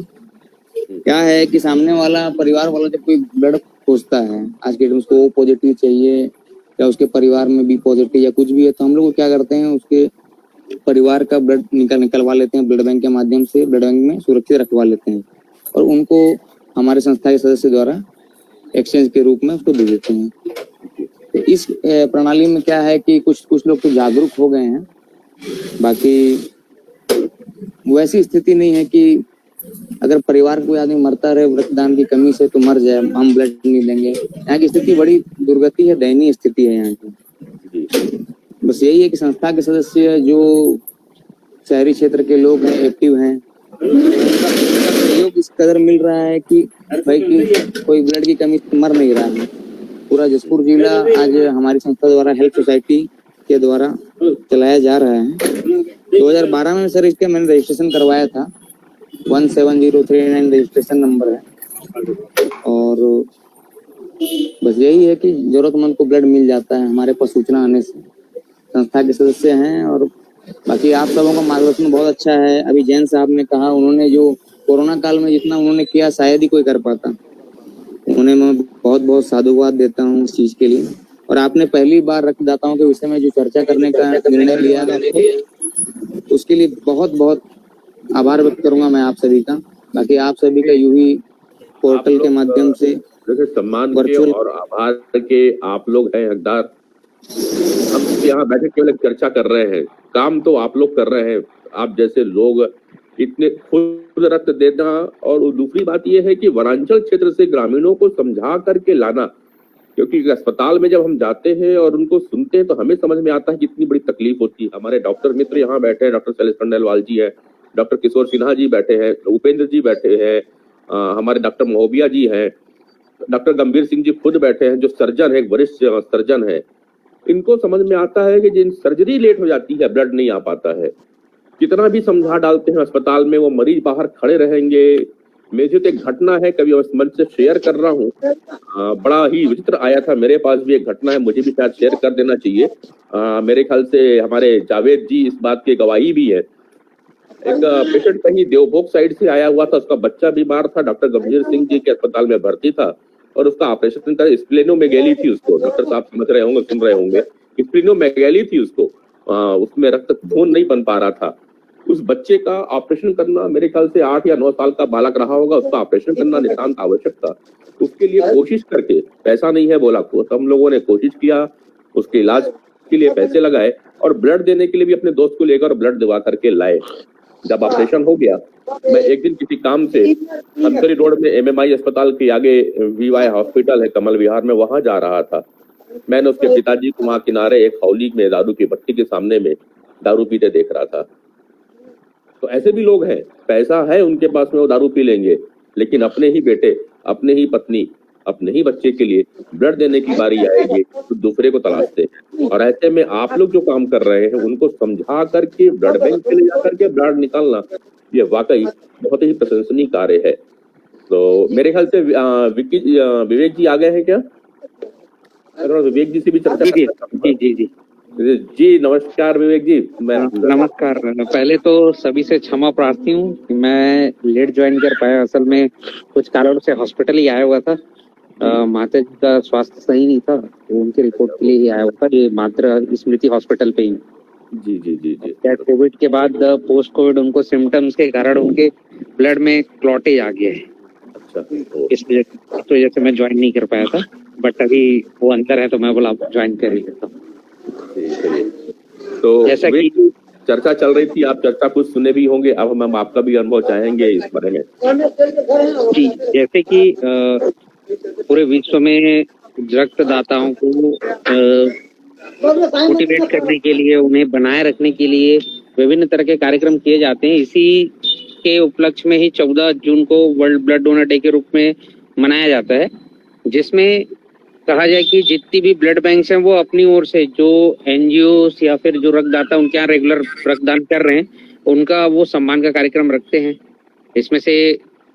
क्या है कि सामने वाला परिवार वाला जब कोई ब्लड खोजता है, आज के उसको O पॉजिटिव चाहिए या उसके परिवार में B पॉजिटिव या कुछ भी है, तो हम लोग क्या करते हैं, उसके परिवार का ब्लड निकलवा लेते हैं ब्लड बैंक के माध्यम से, ब्लड बैंक में सुरक्षित रखवा लेते हैं और उनको हमारे संस्था के सदस्य द्वारा एक्सचेंज के रूप में उसको दे देते हैं। तो इस प्रणाली में क्या है कि कुछ लोग तो जागरूक हो गए हैं, बाकी वैसी स्थिति नहीं है कि अगर परिवार कोई आदमी मरता रहे रक्तदान की कमी से तो मर जाए, हम ब्लड नहीं लेंगे। यहाँ की स्थिति बड़ी दुर्गति है, दयनीय स्थिति है यहाँ की। बस यही है कि संस्था के सदस्य जो शहरी क्षेत्र के लोग हैं, एक्टिव हैं, सहयोग इस कदर मिल रहा है कि भाई कि कोई ब्लड की कमी से मर नहीं रहा है। पूरा जसपुर जिला आज हमारी संस्था द्वारा हेल्प सोसाइटी के द्वारा चलाया जा रहा है। 2012 में सर इसके मैंने रजिस्ट्रेशन करवाया था, 17039 रजिस्ट्रेशन नंबर है। और बस यही है कि जरूरतमंद को ब्लड मिल जाता है हमारे पास सूचना आने से। संस्था के सदस्य हैं और बाकी आप सबों का मार्गदर्शन बहुत अच्छा है। अभी जैन साहब ने कहा, उन्होंने जो कोरोना काल में जितना उन्होंने किया शायद ही कोई कर पाता, उन्हें मैं बहुत बहुत साधुवाद देता हूँ इस चीज के लिए। और आपने पहली बार रक्तदाताओं के विषय में जो चर्चा करने का निर्णय लिया उसके लिए बहुत बहुत आभार व्यक्त करूंगा मैं आप सभी का। बाकी आप सभी का यूं ही पोर्टल के माध्यम से देखिए, सम्मान के और आभार के आप लोग हैं हकदार। हम यहाँ बैठे केवल चर्चा कर रहे हैं, काम तो आप लोग कर रहे हैं। आप जैसे लोग इतने खुद रक्त देना, और दूसरी बात यह है कि वनांचल क्षेत्र से ग्रामीणों को समझा करके लाना, क्योंकि अस्पताल में जब हम जाते हैं और उनको सुनते हैं तो हमें समझ में आता है कि कितनी बड़ी तकलीफ होती है। हमारे डॉक्टर मित्र यहाँ बैठे हैं, डॉक्टर शैलेश खंडेलवाल जी है, डॉक्टर किशोर सिन्हा जी बैठे हैं, उपेंद्र जी बैठे हैं, हमारे डॉक्टर महोबिया जी हैं, डॉक्टर गंभीर सिंह जी खुद बैठे हैं जो सर्जन है, वरिष्ठ सर्जन है। इनको समझ में आता है कि जिन सर्जरी लेट हो जाती है, ब्लड नहीं आ पाता है, कितना भी समझा डालते हैं अस्पताल में, वो मरीज बाहर खड़े रहेंगे। मेरे तो एक घटना है, कभी उस मंच से शेयर कर रहा हूँ, बड़ा ही विचित्र आया था। मेरे पास भी एक घटना है, मुझे भी शायद शेयर कर देना चाहिए। मेरे ख्याल से हमारे जावेद जी इस बात की गवाही भी है। एक पेशेंट कहीं देवभोग साइड से आया हुआ था, उसका बच्चा बीमार था, डॉक्टर गंभीर सिंह जी के अस्पताल में भर्ती था और उसका ऑपरेशन कर स्प्लेनोमेगैली थी उसको। डॉक्टर साहब समझ रहे होंगे, सुन रहे होंगे, स्प्लेनोमेगैली थी उसको, उसमें रक्त खून नहीं बन पा रहा था। उस बच्चे का ऑपरेशन करना, मेरे ख्याल से 8 या 9 साल का बालक रहा होगा, उसका ऑपरेशन करना नितांत आवश्यक था। उसके लिए कोशिश करके, पैसा नहीं है बोला को, हम लोगों ने कोशिश किया, उसके इलाज के लिए पैसे लगाए और ब्लड देने के लिए भी अपने दोस्त को लेकर ब्लड दिवा करके लाए। जब ऑपरेशन हो गया, मैं एक दिन किसी काम से अंतरी रोड में MMI अस्पताल के आगे VY हॉस्पिटल है कमल विहार में, वहां जा रहा था। मैंने उसके पिताजी को वहां किनारे एक हौली में दारू की भट्टी के सामने में दारू पीते देख रहा था। तो ऐसे भी लोग हैं, पैसा है उनके पास में, वो दारू पी लेंगे, लेकिन अपने ही बेटे, अपने ही पत्नी, अपने ही बच्चे के लिए ब्लड देने की बारी आएगी तो दूसरे को तलाशते हैं। और ऐसे में आप लोग जो काम कर रहे हैं, उनको समझा करके ब्लड बैंक पे ले जाकर के ब्लड निकालना, ये वाकई बहुत ही प्रशंसनीय कार्य है। तो मेरे ख्याल से विवेक जी आ गए हैं क्या? अगर विवेक जी से भी चर्चा जी नमस्कार विवेक जी। मैं नमस्कार। पहले तो सभी से क्षमा प्रार्थी हूँ कि मैं लेट ज्वाइन कर पाया। असल में कुछ कारणों से हॉस्पिटल ही आया हुआ था। माता जी का स्वास्थ्य सही नहीं था, तो उनकी रिपोर्ट के लिए ही आया हुआ था। ये मातृ स्मृति हॉस्पिटल पे ही। जी जी जी जी। कोविड के बाद पोस्ट कोविड उनको सिम्टम्स के कारण उनके ब्लड में क्लॉटेज आ गया है। अच्छा, इस वजह से मैं ज्वाइन नहीं कर पाया था, बट अभी वो अंदर है तो मैं बोला ज्वाइन कर ही लेता हूँ। तो जैसा कि चर्चा चल रही थी, आप चर्चा कुछ सुने भी होंगे, अब हम आपका भी अनुभव चाहेंगे इस बारे में। जी, जैसे कि पूरे विश्व में रक्तदाताओं को मोटिवेट करने के लिए, उन्हें बनाए रखने के लिए विभिन्न तरह के कार्यक्रम किए जाते हैं। इसी के उपलक्ष्य में ही 14 जून को वर्ल्ड ब्लड डोनर डे के रूप में मनाया जाता है, जिसमें कहा जाए कि जितनी भी ब्लड बैंक्स हैं वो अपनी ओर से जो NGOs या फिर जो रक्तदाता उनके यहाँ रेगुलर रक्तदान कर रहे हैं, उनका वो सम्मान का कार्यक्रम रखते हैं। इसमें से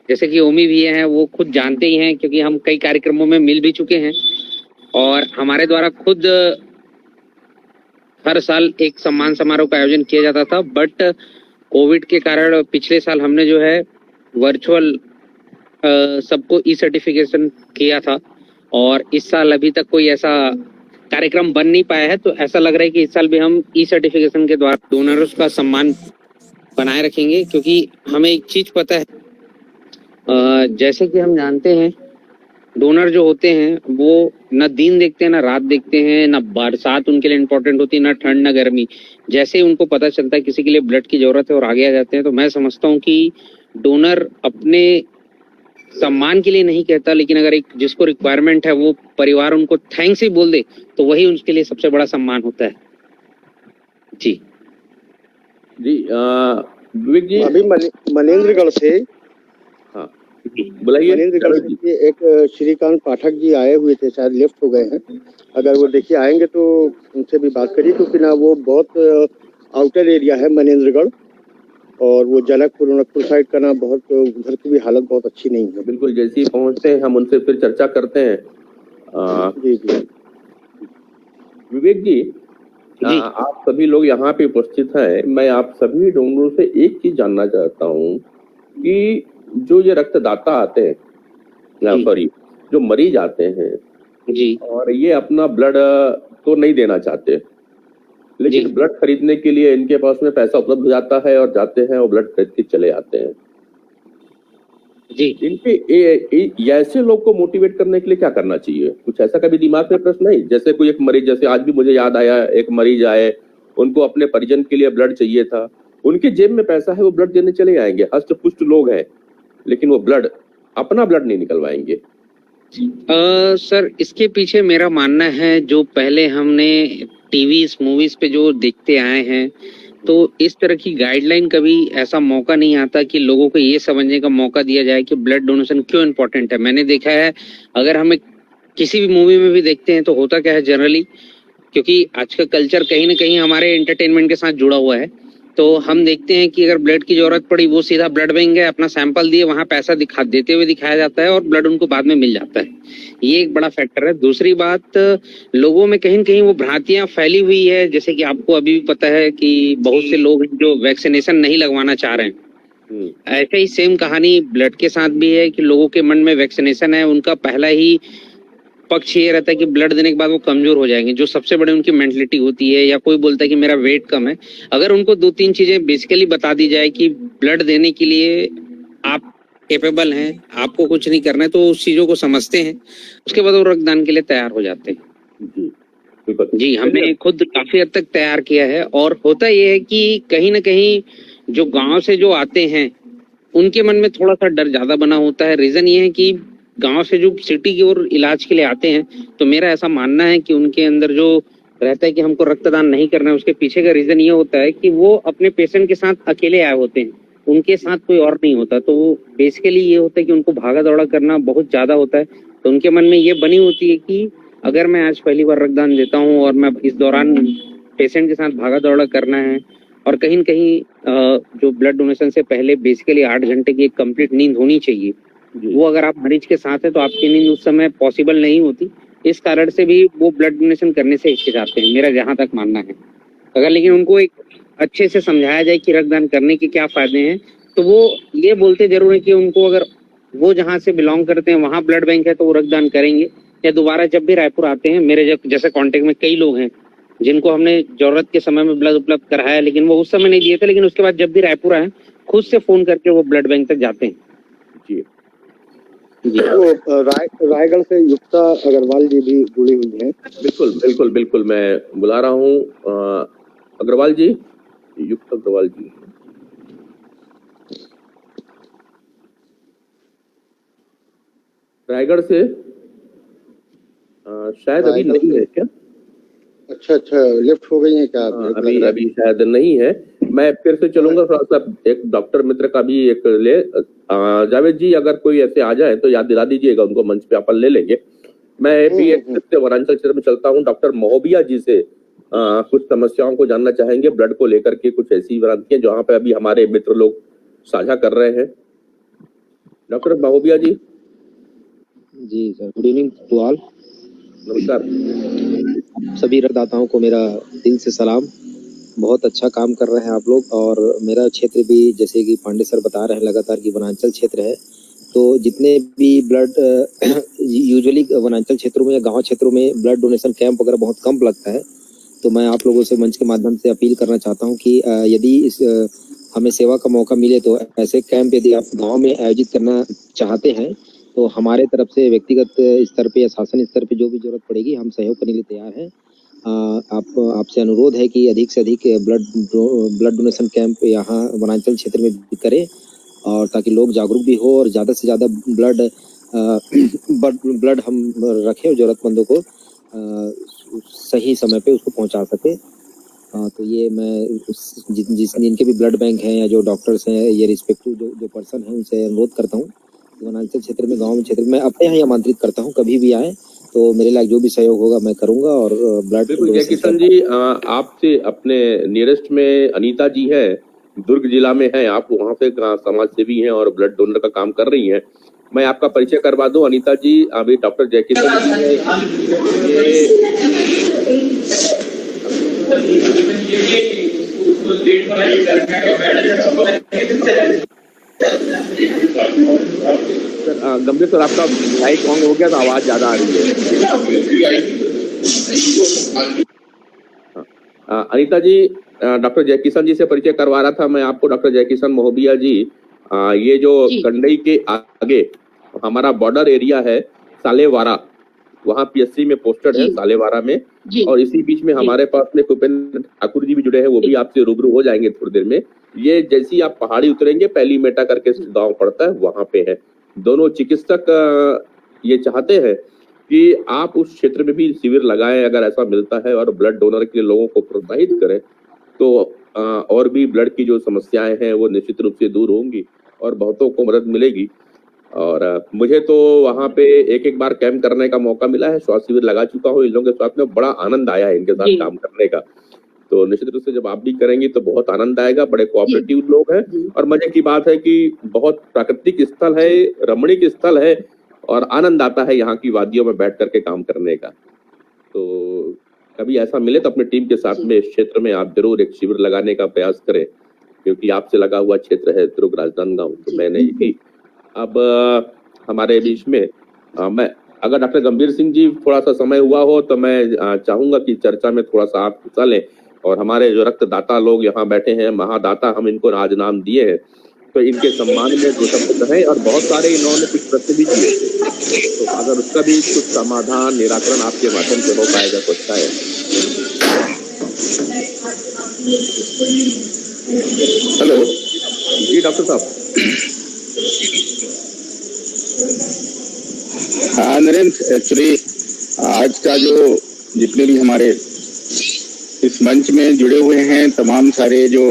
जैसे कि ओमी भी हैं, वो खुद जानते ही हैं क्योंकि हम कई कार्यक्रमों में मिल भी चुके हैं और हमारे द्वारा खुद हर साल एक सम्मान समारोह का आयोजन किया जाता था। बट कोविड के कारण पिछले साल हमने जो है वर्चुअल सबको ई-सर्टिफिकेशन किया था और इस साल अभी तक कोई ऐसा कार्यक्रम बन नहीं पाया है। तो ऐसा लग रहा है कि इस साल भी हम ई-सर्टिफिकेशन के द्वारा डोनर्स का सम्मान बनाए रखेंगे, क्योंकि हमें एक चीज पता है, जैसे कि हम जानते हैं डोनर जो होते हैं वो न दिन देखते हैं, न रात देखते हैं, न बरसात उनके लिए इम्पोर्टेंट होती है, न ठंड न गर्मी। जैसे ही उनको पता चलता है किसी के लिए ब्लड की जरूरत है और आगे आ जाते हैं। तो मैं समझता हूँ कि डोनर अपने सम्मान के लिए नहीं कहता, लेकिन अगर एक जिसको रिक्वायरमेंट है वो परिवार उनको थैंक्स ही बोल दे तो वही उसके लिए सबसे बड़ा सम्मान होता है। जी जी विवेक जी, अभी मनेन्द्रगढ़ से, हाँ बुलाइए। मनेन्द्रगढ़ से एक श्रीकांत पाठक जी आए हुए थे, शायद लेफ्ट हो गए हैं। अगर वो देखिए आएंगे तो उनसे भी बात करिए, क्योंकि ना वो बहुत आउटर एरिया है मनेन्द्रगढ़, और वो जनकपुर उनकपुर साइड का ना बहुत, उधर की भी हालत बहुत अच्छी नहीं है। बिल्कुल, जैसे ही पहुंचते हैं हम उनसे फिर चर्चा करते हैं। जी जी विवेक जी, आप सभी लोग यहाँ पे उपस्थित हैं। मैं आप सभी डोनरों से एक चीज जानना चाहता हूँ कि जो ये रक्तदाता आते हैं, सॉरी जो मरीज आते हैं जी, और ये अपना ब्लड तो नहीं देना चाहते, लेकिन ब्लड खरीदने के लिए इनके पास में पैसा उपलब्ध हो जाता है और जाते हैं और ब्लड खरीद के चले आते हैं जी। इनके ऐसे लोग को मोटिवेट करने के लिए क्या करना चाहिए? कुछ ऐसा कभी दिमाग में प्रश्न नहीं? जैसे कोई एक मरीज, जैसे आज भी मुझे याद आया, एक मरीज आए, उनको अपने परिजन के लिए ब्लड चाहिए था, उनके जेब में पैसा है, वो ब्लड देने चले आएंगे, हष्ट पुष्ट लोग हैं, लेकिन वो ब्लड, अपना ब्लड नहीं निकलवाएंगे। सर इसके पीछे मेरा मानना है, जो पहले हमने टीवी मूवीज पे जो देखते आए हैं, तो इस तरह की गाइडलाइन कभी ऐसा मौका नहीं आता कि लोगों को ये समझने का मौका दिया जाए कि ब्लड डोनेशन क्यों इम्पोर्टेंट है। मैंने देखा है, अगर हमें किसी भी मूवी में भी देखते हैं तो होता क्या है जनरली, क्योंकि आज का कल्चर कहीं ना कहीं हमारे एंटरटेनमेंट के साथ जुड़ा हुआ है, तो हम देखते हैं कि अगर ब्लड की जरूरत पड़ी वो सीधा ब्लड बैंक है, अपना सैंपल दिए, वहां पैसा देते हुए दिखाया जाता है और ब्लड उनको बाद में मिल जाता है। ये एक बड़ा फैक्टर है। दूसरी बात, लोगों में कहीं न कहीं वो भ्रांतियां फैली हुई है, जैसे कि आपको अभी भी पता है कि बहुत से लोग जो वैक्सीनेशन नहीं लगवाना चाह रहे हैं। ऐसे ही सेम कहानी ब्लड के साथ भी है कि लोगों के मन में वैक्सीनेशन है, उनका पहला ही पक्ष ये रहता है कि ब्लड देने के बाद वो कमजोर हो जाएंगे, जो सबसे बड़ी उनकी मेंटलिटी होती है। या कोई बोलता है कि मेरा वेट कम है। अगर उनको 2-3 चीजें बेसिकली बता दी जाए कि ब्लड देने के लिए आप कैपेबल हैं, आपको कुछ नहीं करना है, तो उस चीजों को समझते हैं, उसके बाद वो रक्तदान के लिए तैयार हो जाते हैं। जी, हमने खुद काफी हद तक तैयार किया है। और होता ये है कि कहीं ना कहीं जो गांव से जो आते हैं उनके मन में थोड़ा सा डर ज्यादा बना होता है। रीजन ये है कि गांव से जो सिटी की ओर इलाज के लिए आते हैं, तो मेरा ऐसा मानना है कि उनके अंदर जो रहता है कि हमको रक्तदान नहीं करना है, उसके पीछे का रीजन ये होता है कि वो अपने पेशेंट के साथ अकेले आए होते हैं, उनके साथ कोई और नहीं होता। तो वो बेसिकली ये होता है कि उनको भागा दौड़ा करना बहुत ज्यादा होता है। तो उनके मन में ये बनी होती है कि अगर मैं आज पहली बार रक्तदान देता हूँ और मैं इस दौरान पेशेंट के साथ भागा दौड़ा करना है, और कहीं न कहीं जो ब्लड डोनेशन से पहले बेसिकली 8 घंटे की एक कंप्लीट नींद होनी चाहिए, वो अगर आप मरीज के साथ है तो आपकी नींद उस समय पॉसिबल नहीं होती। इस कारण से भी वो ब्लड डोनेशन करने से हिचकिचाते हैं, मेरा जहां तक मानना है। अगर लेकिन उनको एक अच्छे से समझाया जाए कि रक्तदान करने के क्या फायदे हैं, तो वो ये बोलते जरूर है कि उनको अगर वो जहां से बिलोंग करते हैं वहां ब्लड बैंक है तो वो रक्तदान करेंगे। या दोबारा जब भी रायपुर आते हैं, मेरे जैसे कांटेक्ट में कई लोग हैं जिनको हमने जरूरत के समय में ब्लड उपलब्ध कराया, लेकिन वो उस समय नहीं दिए थे, लेकिन उसके बाद जब भी रायपुर आए खुद से फोन करके वो ब्लड बैंक तक जाते हैं। जी तो रायगढ़ से युक्ता अग्रवाल जी भी जुड़ी हुई हैं। बिल्कुल बिल्कुल बिल्कुल, मैं बुला रहा हूँ अग्रवाल जी, युक्ता अग्रवाल जी। रायगढ़ से शायद अभी नहीं है क्या? अच्छा, लिफ्ट हो गई है क्या? अभी शायद नहीं है। मैं फिर से चलूंगा, थोड़ा सा एक डॉक्टर मित्र का भी एक ले। जावेद जी, अगर कोई ऐसे आ जाए तो याद दिला दीजिएगा, उनको मंच पे अपन ले लेंगे। मैं भी एक से वनांचल क्षेत्र में चलता हूँ। डॉक्टर महोबिया जी से कुछ समस्याओं को जानना चाहेंगे ब्लड को लेकर के, कुछ ऐसी भ्रांतियां जहाँ पे अभी हमारे मित्र लोग साझा कर रहे हैं। डॉक्टर महोबिया जी। जी sir, good evening to all. नमस्कार। सभी रक्तदाताओं को मेरा दिल से सलाम। बहुत अच्छा काम कर रहे हैं आप लोग। और मेरा क्षेत्र भी जैसे कि पांडे सर बता रहे हैं लगातार कि वनांचल क्षेत्र है, तो जितने भी ब्लड यूजुअली वनांचल क्षेत्रों में या गांव क्षेत्रों में ब्लड डोनेशन कैंप वगैरह बहुत कम लगता है। तो मैं आप लोगों से मंच के माध्यम से अपील करना चाहता हूं कि यदि हमें सेवा का मौका मिले तो ऐसे कैंप यदि आप गाँव में आयोजित करना चाहते हैं तो हमारे तरफ से व्यक्तिगत स्तर पे या शासन स्तर पे जो भी जरूरत पड़ेगी हम सहयोग करने के लिए तैयार हैं। आपसे अनुरोध है कि अधिक से अधिक ब्लड डोनेशन कैंप यहाँ वनांचल क्षेत्र में करें, और ताकि लोग जागरूक भी हो और ज़्यादा से ज़्यादा ब्लड हम रखें और ज़रूरतमंदों को सही समय पे उसको पहुंचा सके। तो ये मैं जिनके भी ब्लड बैंक हैं या जो डॉक्टर्स हैं, ये रिस्पेक्टिव जो पर्सन हैं, उनसे अनुरोध करता हूँ वनांचल क्षेत्र में, गाँव में क्षेत्र में अपने यहाँ आमंत्रित करता हूँ, कभी भी आए तो मेरे लायक जो भी सहयोग होगा मैं करूंगा। और ब्लड जय किशन जी, आपसे अपने नियरेस्ट में अनीता जी है, दुर्ग जिला में है, आप वहाँ पे समाज सेवी हैं और ब्लड डोनर का काम कर रही हैं। मैं आपका परिचय करवा दूं। अनीता जी अभी डॉक्टर जय किशन जी गंभीर सर, आपका माइक ऑन हो गया तो आवाज ज्यादा आ रही है। अनीता जी, डॉक्टर जय किशन जी से परिचय करवा रहा था मैं आपको। डॉक्टर जय किशन महोबिया जी, ये जो कंडई के आगे हमारा बॉर्डर एरिया है सालेवारा, वहाँ पीएससी में पोस्टेड है सालेवारा में, और इसी बीच में हमारे पास में कुपेंद्र ठाकुर जी भी जुड़े हैं, वो भी आपसे रूबरू हो जाएंगे थोड़ी देर में। ये जैसी आप पहाड़ी उतरेंगे, पहली मेटा करके गांव पड़ता है, वहां पे है। दोनों चिकित्सक ये चाहते हैं कि आप उस क्षेत्र में भी शिविर लगाएं अगर ऐसा मिलता है, और ब्लड डोनर के लोगों को प्रोत्साहित करें तो और भी ब्लड की जो समस्याएं हैं वो निश्चित रूप से दूर होंगी और बहुतों को मदद मिलेगी। और मुझे तो वहाँ पे एक बार कैंप करने का मौका मिला है, स्वास्थ्य शिविर लगा चुका हूँ इन लोगों के साथ में, बड़ा आनंद आया है इनके साथ काम करने का। तो निश्चित रूप से जब आप भी करेंगे तो बहुत आनंद आएगा। बड़े कोऑपरेटिव लोग हैं और मजे की बात है कि बहुत प्राकृतिक स्थल है, रमणीक स्थल है और आनंद आता है यहाँ की वादियों में बैठ करके काम करने का। तो कभी ऐसा मिले तो अपनी टीम के साथ में इस क्षेत्र में आप जरूर एक शिविर लगाने का प्रयास करें, क्योंकि आपसे लगा हुआ क्षेत्र है दुर्ग राजनांदगांव। तो मैंने ही अब हमारे बीच में मैं अगर डॉक्टर गंभीर सिंह जी थोड़ा सा समय हुआ हो तो मैं चाहूंगा कि चर्चा में थोड़ा सा आप हिस्सा लें। और हमारे जो रक्तदाता लोग यहाँ बैठे हैं, महादाता हम इनको आज नाम दिए हैं, तो इनके सम्मान में दो शब्द कहें। और बहुत सारे इन्होंने कुछ प्रश्न भी किए, तो अगर उसका भी कुछ समाधान निराकरण आपके माध्यम से हो पाएगा तो अच्छा है। हेलो जी डॉक्टर साहब। हाँ नरेंद्र, एक्चुअली आज का जो जितने भी हमारे इस मंच में जुड़े हुए हैं तमाम सारे जो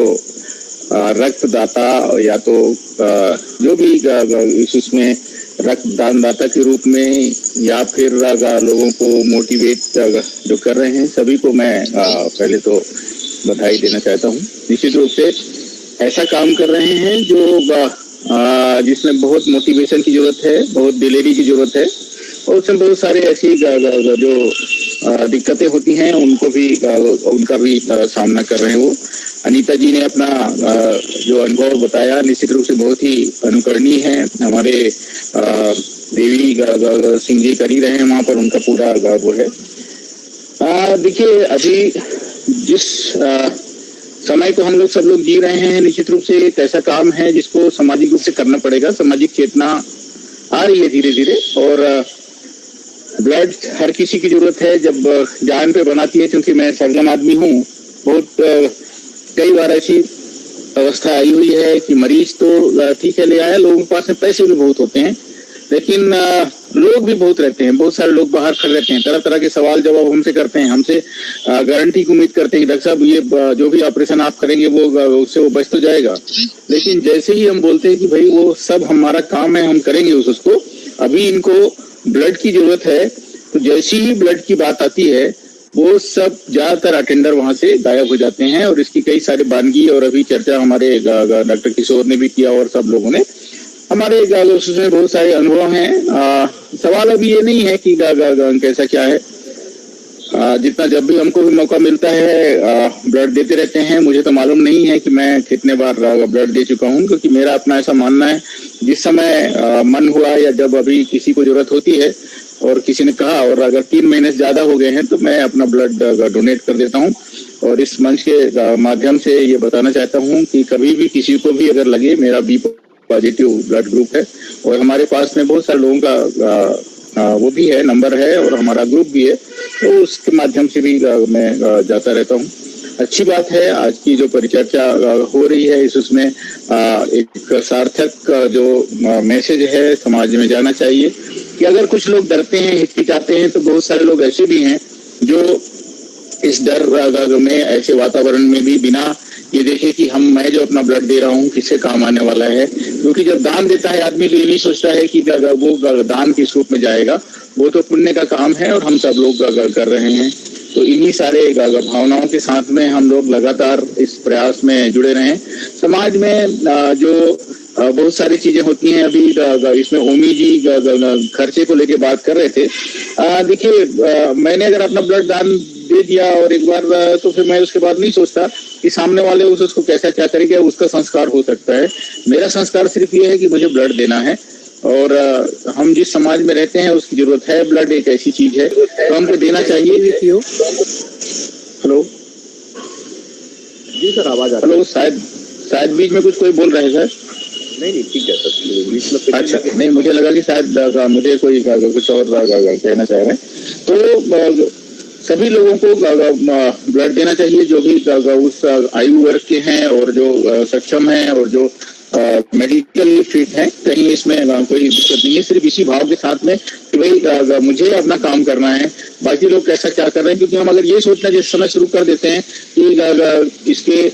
रक्तदाता या तो जो भी इसमें रक्तदान दाता के रूप में या फिर लोगों को मोटिवेट जो कर रहे हैं, सभी को मैं पहले तो बधाई देना चाहता हूँ। निश्चित रूप से ऐसा काम कर रहे हैं जो जिसमें बहुत मोटिवेशन की जरूरत है, बहुत दिलेरी की जरूरत है और उसमें बहुत सारे ऐसी जो दिक्कतें होती हैं उनका भी सामना कर रहे हैं। वो अनीता जी ने अपना जो अनुभव बताया निश्चित रूप से बहुत ही अनुकरणीय है। हमारे देवी सिंह जी कर ही रहे हैं वहां पर, उनका पूरा वो है। देखिए अभी जिस समय को हम लोग सब लोग जी रहे हैं, निश्चित रूप से एक ऐसा काम है जिसको सामाजिक रूप से करना पड़ेगा। सामाजिक चेतना आ रही है धीरे धीरे और ब्लड हर किसी की जरूरत है जब जान पे बनाती है। क्योंकि मैं सर्जन आदमी हूँ, बहुत कई बार ऐसी अवस्था आई हुई है कि मरीज तो ठीक है ले आया, लोगों के पास में पैसे भी बहुत होते हैं लेकिन लोग भी बहुत रहते हैं, बहुत सारे लोग बाहर खड़े रहते हैं, तरह तरह के सवाल जवाब हमसे करते हैं, हमसे गारंटी की उम्मीद करते हैं कि डॉक्टर साहब ये जो भी ऑपरेशन आप करेंगे वो उससे वो बच तो जाएगा। लेकिन जैसे ही हम बोलते हैं कि भाई वो सब हमारा काम है, हम करेंगे उसको, अभी इनको ब्लड की जरूरत है, तो जैसी ही ब्लड की बात आती है वो सब ज्यादातर अटेंडर वहां से गायब हो जाते हैं। और इसकी कई सारे बानगी और अभी चर्चा हमारे डॉक्टर किशोर ने भी किया और सब लोगों ने, हमारे उसमें बहुत सारे अनुभव हैं। सवाल अभी ये नहीं है कि कैसा क्या है, जितना जब भी हमको भी मौका मिलता है ब्लड देते रहते हैं। मुझे तो मालूम नहीं है कि मैं कितने बार ब्लड दे चुका हूँ, क्योंकि मेरा अपना ऐसा मानना है जिस समय मन हुआ या जब अभी किसी को जरूरत होती है और किसी ने कहा और अगर 3 महीने से ज्यादा हो गए हैं तो मैं अपना ब्लड डोनेट कर देता हूँ। और इस मंच के माध्यम से ये बताना चाहता हूँ कि कभी भी किसी को भी अगर लगे, मेरा बी पॉजिटिव ब्लड ग्रुप है और हमारे पास में बहुत सारे लोगों का वो भी है, नंबर है और हमारा ग्रुप भी है, तो उसके माध्यम से भी मैं जाता रहता हूँ। अच्छी बात है आज की जो परिचर्चा हो रही है, उसमें एक सार्थक जो मैसेज है समाज में जाना चाहिए कि अगर कुछ लोग डरते हैं, हिचकिचाते हैं, तो बहुत सारे लोग ऐसे भी हैं जो इस डर में, ऐसे वातावरण में भी बिना ये देखे कि मैं जो अपना ब्लड दे रहा हूँ किससे काम आने वाला है। क्योंकि जब दान देता है आदमी तो ये नहीं सोचता है कि वो दान किस रूप में जाएगा, वो तो पुण्य का काम है और हम सब लोग कर रहे हैं। तो इन्हीं सारे भावनाओं के साथ में हम लोग लगातार इस प्रयास में जुड़े रहें। समाज में जो बहुत सारी चीजें होती हैं, अभी इसमें ओमी जी खर्चे को लेके बात कर रहे थे। देखिए मैंने अगर अपना ब्लड दान दे दिया और एक बार, तो फिर मैं उसके बाद नहीं सोचता कि सामने वाले उसको कैसा क्या करेंगे, उसका संस्कार हो सकता है। मेरा संस्कार सिर्फ ये है कि मुझे ब्लड देना है और हम जिस समाज में रहते हैं उसकी जरूरत है। ब्लड एक ऐसी चीज है तो हमको देना चाहिए। हेलो जी सर, आवाज आ रही है। हेलो, शायद बीच में कुछ कोई बोल रहे हैं सर? नहीं ठीक है सर, बीच में अच्छा नहीं, मुझे लगा कि शायद मुझे कोई कुछ और कहना चाह रहे हैं। तो सभी लोगों को ब्लड देना चाहिए जो भी उस आयु वर्ग के हैं और जो सक्षम हैं और जो मेडिकल फिट है। कहीं इसमें कोई दिक्कत नहीं है, सिर्फ इसी भाव के साथ में कि भाई मुझे अपना काम करना है, बाकी लोग कैसा क्या कर रहे हैं। क्योंकि हम अगर ये सोचना जिस समय शुरू कर देते हैं कि इसके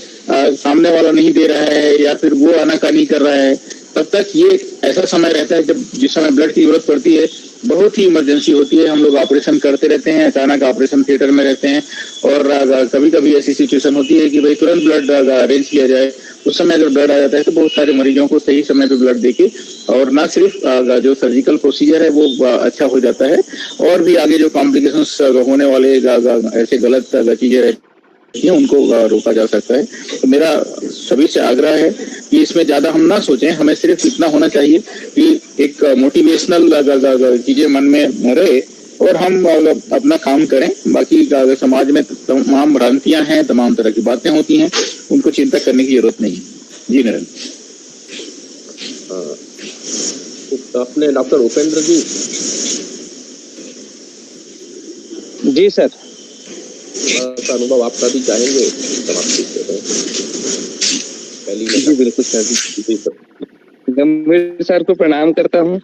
सामने वाला नहीं दे रहा है या फिर वो आनाकानी कर रहा है, तब तक ये ऐसा समय रहता है जब जिस समय ब्लड की जरूरत पड़ती है बहुत ही इमरजेंसी होती है, हम लोग ऑपरेशन करते रहते हैं, अचानक ऑपरेशन थिएटर में रहते हैं और कभी कभी ऐसी सिचुएशन होती है कि भाई तुरंत ब्लड अरेंज किया जाए। उस समय अगर ब्लड आ जाता है तो बहुत सारे मरीजों को सही समय पे ब्लड देके और न सिर्फ जो सर्जिकल प्रोसीजर है वो अच्छा हो जाता है और भी आगे जो कॉम्प्लिकेशंस होने वाले ऐसे गलत चीजें उनको रोका जा सकता है। तो मेरा सभी से आग्रह है कि इसमें ज्यादा हम ना सोचें, हमें सिर्फ इतना होना चाहिए कि एक मोटिवेशनल चीजें मन में रहे और हम अपना काम करें। बाकी समाज में तमाम भ्रांतियां हैं, तमाम तरह की बातें होती हैं, उनको चिंता करने की जरूरत नहीं। जी नरेंद्र। अपने डॉक्टर उपेंद्र जी। जी सर। अनुभव आपका भी चाहेंगे समाप्ति पहली? जी बिल्कुल सर। जी सर। गंभीर सर को प्रणाम करता हूँ।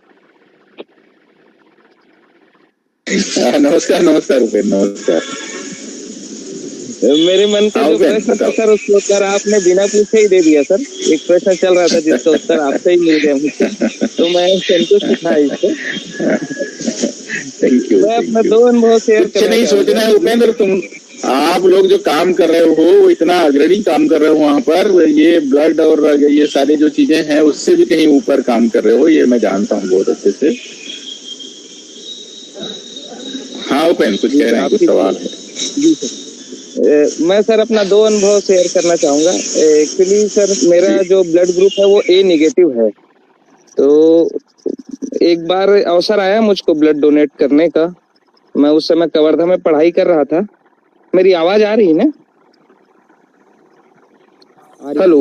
नमस्कार नमस्कार उपेंद्र, नमस्कार। मेरे मन का जो प्रश्न था सर उसका उत्तर आपने बिना पूछे ही दे दिया सर। एक प्रश्न चल रहा था जिसका उत्तर आपसे ही मिल गया मुझे, तो मैं संतुष्ट था इससे। Thank you. मैं अपना 2 अनुभव शेयर कुछ नहीं सोचना है उपेंद्र, तुम आप लोग जो काम कर रहे हो वो इतना अग्रणी काम कर रहे हो वहाँ पर, ये ब्लड और ये सारी जो चीजें हैं उससे भी कहीं ऊपर काम कर रहे हो, ये मैं जानता हूँ बहुत अच्छे से। हाँ उपेंद्र, कुछ कह रहे हैं, कुछ सवाल है? जी सर। मैं सर अपना 2 अनुभव शेयर करना चाहूंगा। एक्चुअली सर मेरा जो ब्लड ग्रुप है वो ए नेगेटिव है। तो एक बार अवसर आया मुझको ब्लड डोनेट करने का। मैं उस समय कवर्धा में पढ़ाई कर रहा था। मेरी आवाज आ रही है ना? हेलो।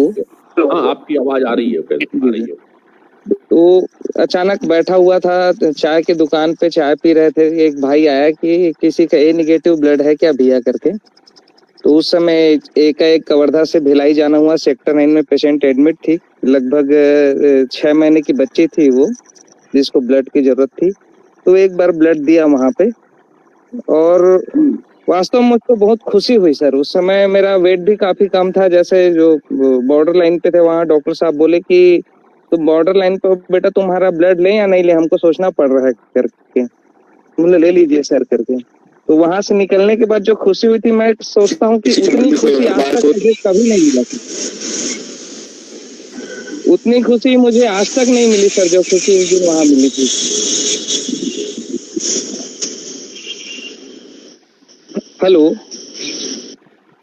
हाँ आपकी आवाज आ रही है, आ रही है। तो अचानक बैठा हुआ था चाय की दुकान पे, चाय पी रहे थे। एक भाई आया कि किसी का ए नेगेटिव ब्लड है क्या भैया करके। तो उस समय एक कवर्धा से भिलाई जाना हुआ। सेक्टर 9 में पेशेंट एडमिट थी, लगभग 6 महीने की बच्ची थी वो, जिसको ब्लड की जरूरत थी। तो एक बार ब्लड दिया वहां पे और वास्तव में मुझको बहुत खुशी हुई सर। उस समय मेरा वेट भी काफी कम था। जैसे जो बॉर्डर लाइन पे थे वहाँ डॉक्टर साहब बोले कि तुम बॉर्डर लाइन पे बेटा, तुम्हारा ब्लड ले या नहीं ले हमको सोचना पड़ रहा है करके। बोले ले लीजिए सर करके। तो वहां से निकलने के बाद जो खुशी हुई थी, मैं सोचता हूँ कि उतनी खुशी आज तक मुझे कभी नहीं मिला थी। उतनी खुशी मुझे आज तक नहीं मिली सर जो खुशी उस दिन वहां मिली थी। हेलो।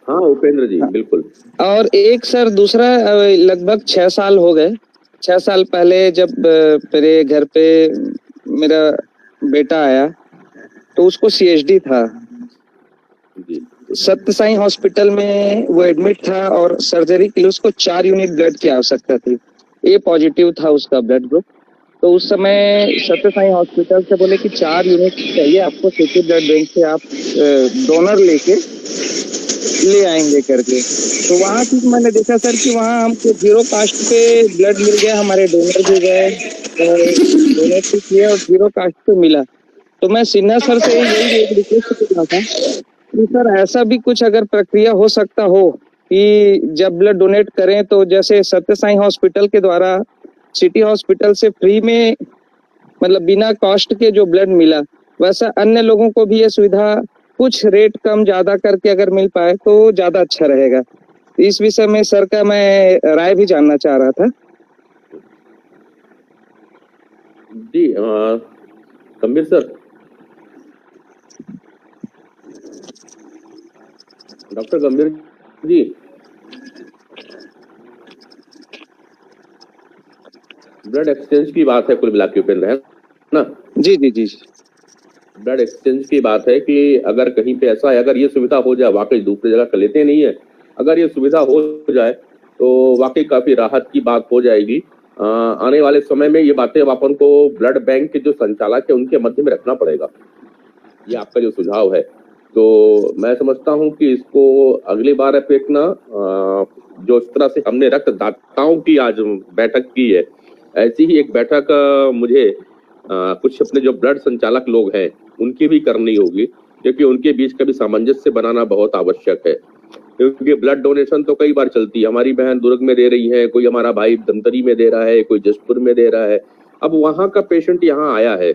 हाँ उपेंद्र जी बिल्कुल। और एक सर दूसरा, लगभग 6 साल हो गए। 6 साल पहले जब मेरे घर पे मेरा बेटा आया तो उसको CHD था। सत्य साई हॉस्पिटल में वो एडमिट था और सर्जरी के लिए उसको 4 यूनिट ब्लड की आवश्यकता थी। ए पॉजिटिव था उसका ब्लड ग्रुप। तो उस समय सत्य साई हॉस्पिटल से बोले कि 4 यूनिट चाहिए आपको, सिटी ब्लड बैंक से आप डोनर लेके ले आएंगे करके। तो वहाँ की मैंने देखा सर कि वहाँ हमको 0 कास्ट पे ब्लड मिल गया, हमारे डोनर भी गए, डोनेट भी किए और 0 कास्ट पे मिला। तो मैं सिन्हा सर से यही एक रिक्वेस्ट कर रहा था कि सर ऐसा भी कुछ अगर प्रक्रिया हो सकता हो कि जब ब्लड डोनेट करें तो जैसे सत्य साई हॉस्पिटल के द्वारा सिटी हॉस्पिटल से फ्री में, मतलब बिना कॉस्ट के जो ब्लड मिला, वैसा अन्य लोगों को भी ये सुविधा कुछ रेट कम ज्यादा करके अगर मिल पाए तो ज्यादा अच्छा रहेगा। इस विषय में सर का मैं राय भी जानना चाह रहा था। जी गंभीर सर। डॉक्टर गंभीर जी, ब्लड एक्सचेंज की बात है कुल मिला के उपेंद्र, है ना? जी जी जी। ब्लड एक्सचेंज की बात है कि अगर कहीं पे ऐसा है, अगर ये सुविधा हो जाए, वाकई दूसरी जगह कर लेते नहीं है, अगर ये सुविधा हो जाए तो वाकई काफी राहत की बात हो जाएगी। आने वाले समय में ये बातें अपन को ब्लड बैंक के जो संचालक है उनके मध्य में रखना पड़ेगा। ये आपका जो सुझाव है, तो मैं समझता हूँ कि इसको अगली बार अपना जो इस तरह से हमने रक्तदाताओं की आज बैठक की है, ऐसी ही एक बैठक मुझे कुछ अपने जो ब्लड संचालक लोग हैं उनकी भी करनी होगी, क्योंकि उनके बीच का भी सामंजस्य बनाना बहुत आवश्यक है। क्योंकि ब्लड डोनेशन तो कई बार चलती है, हमारी बहन दुर्ग में दे रही है, कोई हमारा भाई धमतरी में दे रहा है, कोई जसपुर में दे रहा है। अब वहां का पेशेंट यहाँ आया है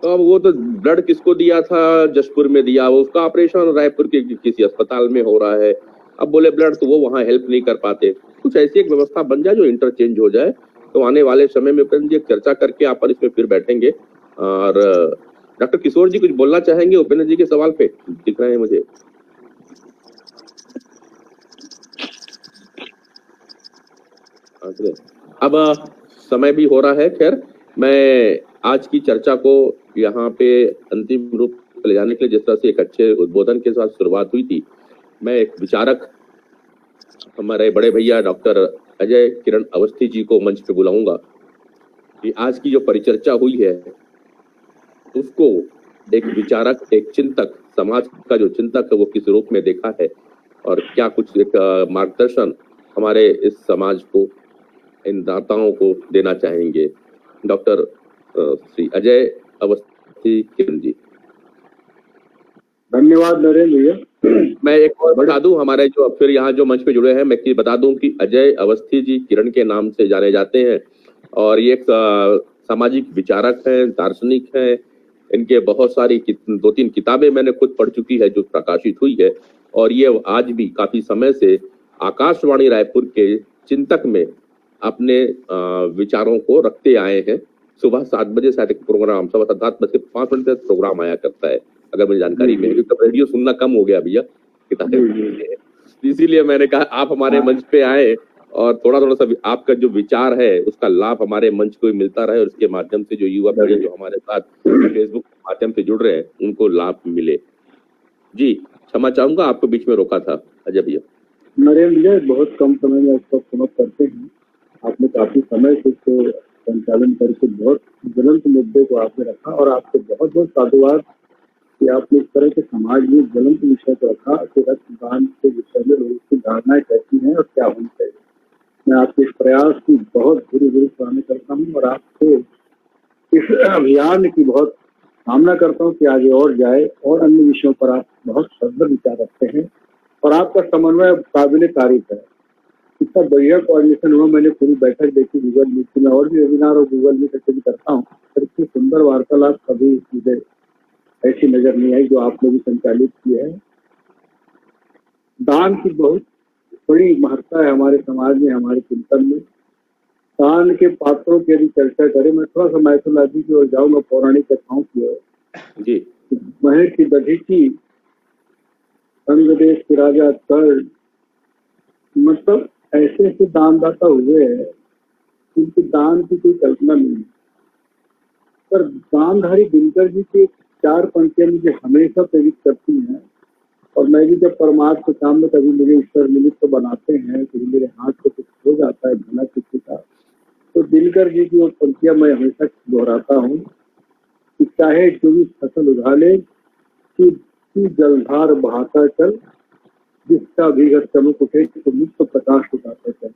अब वो तो ब्लड किसको दिया था, जशपुर में दिया, वो उसका ऑपरेशन रायपुर के किसी अस्पताल में हो रहा है, अब बोले ब्लड, तो वो वहाँ हेल्प नहीं कर पाते। कुछ ऐसी एक व्यवस्था बन जाए जो इंटरचेंज हो जाए, तो आने वाले समय में उपेंद्र जी चर्चा करके आप पर इसमें फिर बैठेंगे। और डॉक्टर किशोर जी कुछ बोलना चाहेंगे उपेंद्र जी के सवाल पे? दिख रहे हैं मुझे। अब समय भी हो रहा है, खैर मैं आज की चर्चा को यहाँ पे अंतिम रूप ले जाने के लिए, जिस तरह से एक अच्छे उद्बोधन के साथ शुरुआत हुई थी, मैं एक विचारक हमारे बड़े भैया डॉक्टर अजय किरण अवस्थी जी को मंच पे बुलाऊंगा कि आज की जो परिचर्चा हुई है उसको एक विचारक, एक चिंतक, समाज का जो चिंतक है वो किस रूप में देखा है और क्या कुछ एक मार्गदर्शन हमारे इस समाज को, इन दाताओं को देना चाहेंगे। डॉक्टर श्री अजय अवस्थी किरण जी। धन्यवाद नरेंद्र भैया। मैं एक और बता दूं, हमारे जो फिर यहाँ जो मंच पे जुड़े हैं, मैं बता दूं कि अजय अवस्थी जी किरण के नाम से जाने जाते हैं और ये एक सामाजिक विचारक हैं, दार्शनिक हैं। इनके बहुत सारी 2-3 किताबें मैंने खुद पढ़ चुकी है जो प्रकाशित हुई है, और ये आज भी काफी समय से आकाशवाणी रायपुर के चिंतक में अपने विचारों को रखते आए हैं। सुबह 7 बजे शायद एक प्रोग्राम, 7:05 तक प्रोग्राम आया करता है, अगर मेरी जानकारी में है, क्योंकि रेडियो सुनना कम हो गया भैया किताबें, इसीलिए मैंने कहा आप हमारे मंच पे आए और थोड़ा सा आपका जो विचार है उसका लाभ हमारे मंच को मिलता रहे और उसके माध्यम से जो युवा पीढ़ी जो हमारे साथ फेसबुक के माध्यम से जुड़ रहे हैं उनको लाभ मिले। जी क्षमा चाहूंगा, आपको बीच में रोका था अजय भैया। नरेंद्र भैया, बहुत कम समय में इसको समाप्त करते हैं। आपने काफी समय से इसको संचालन करके बहुत ज्वलंत मुद्दे को आपने रखा और आपको बहुत बहुत साधुवाद कि आपने इस तरह के समाज में ज्वलंत विषय को रखा कि रक्तदान के विषय में लोगों की धारणाएं कैसी हैं और क्या होनी चाहिए। मैं आपके इस प्रयास की बहुत बुरी सराहना करता हूँ और आपसे इस अभियान की बहुत कामना करता हूँ कि आगे और जाए और अन्य विषयों पर आप बहुत सदर विचार रखते हैं और आपका समन्वय काबिल तारीफ है। इतना बढ़िया कोऑर्डिनेशन हुआ, मैंने पूरी बैठक देखी गूगल मीट में, और भी वेबिनार और गूगल मीट ऐसे भी करता हूँ, पर इतनी सुंदर वार्तालाप कभी मुझे ऐसी नजर नहीं आई जो आपने भी संचालित की है। दान की बहुत बड़ी महत्ता है हमारे समाज में, हमारे चिंतन में। दान के पात्रों की यदि चर्चा करें, मैं थोड़ा सा माइथोलॉजी की ओर जाऊंगा, पौराणिक कथाओं की ओर। जी, महर्षि दधीची, अंग देश के राजा कर्ण, मतलब ऐसे ऐसे दानदाता हुए हैं जिनके दान की कोई कल्पना नहीं है। पर दानधारी दिनकर जी की 4 पंक्तियां मुझे हमेशा प्रेरित करती हैं और मैं भी जब परमार्थ के काम में कभी मुझे ईश्वर निमित्त तो बनाते हैं, कभी मेरे हाथ से कुछ हो जाता है भला किसी का, तो दिनकर जी की वो पंक्तियां मैं हमेशा दोहराता हूँ कि चाहे जो भी फसल उछाले कि जलधार बहाता चल, जिसका भी घर चमक उठे तो मुक्त प्रकाश उठाता चल।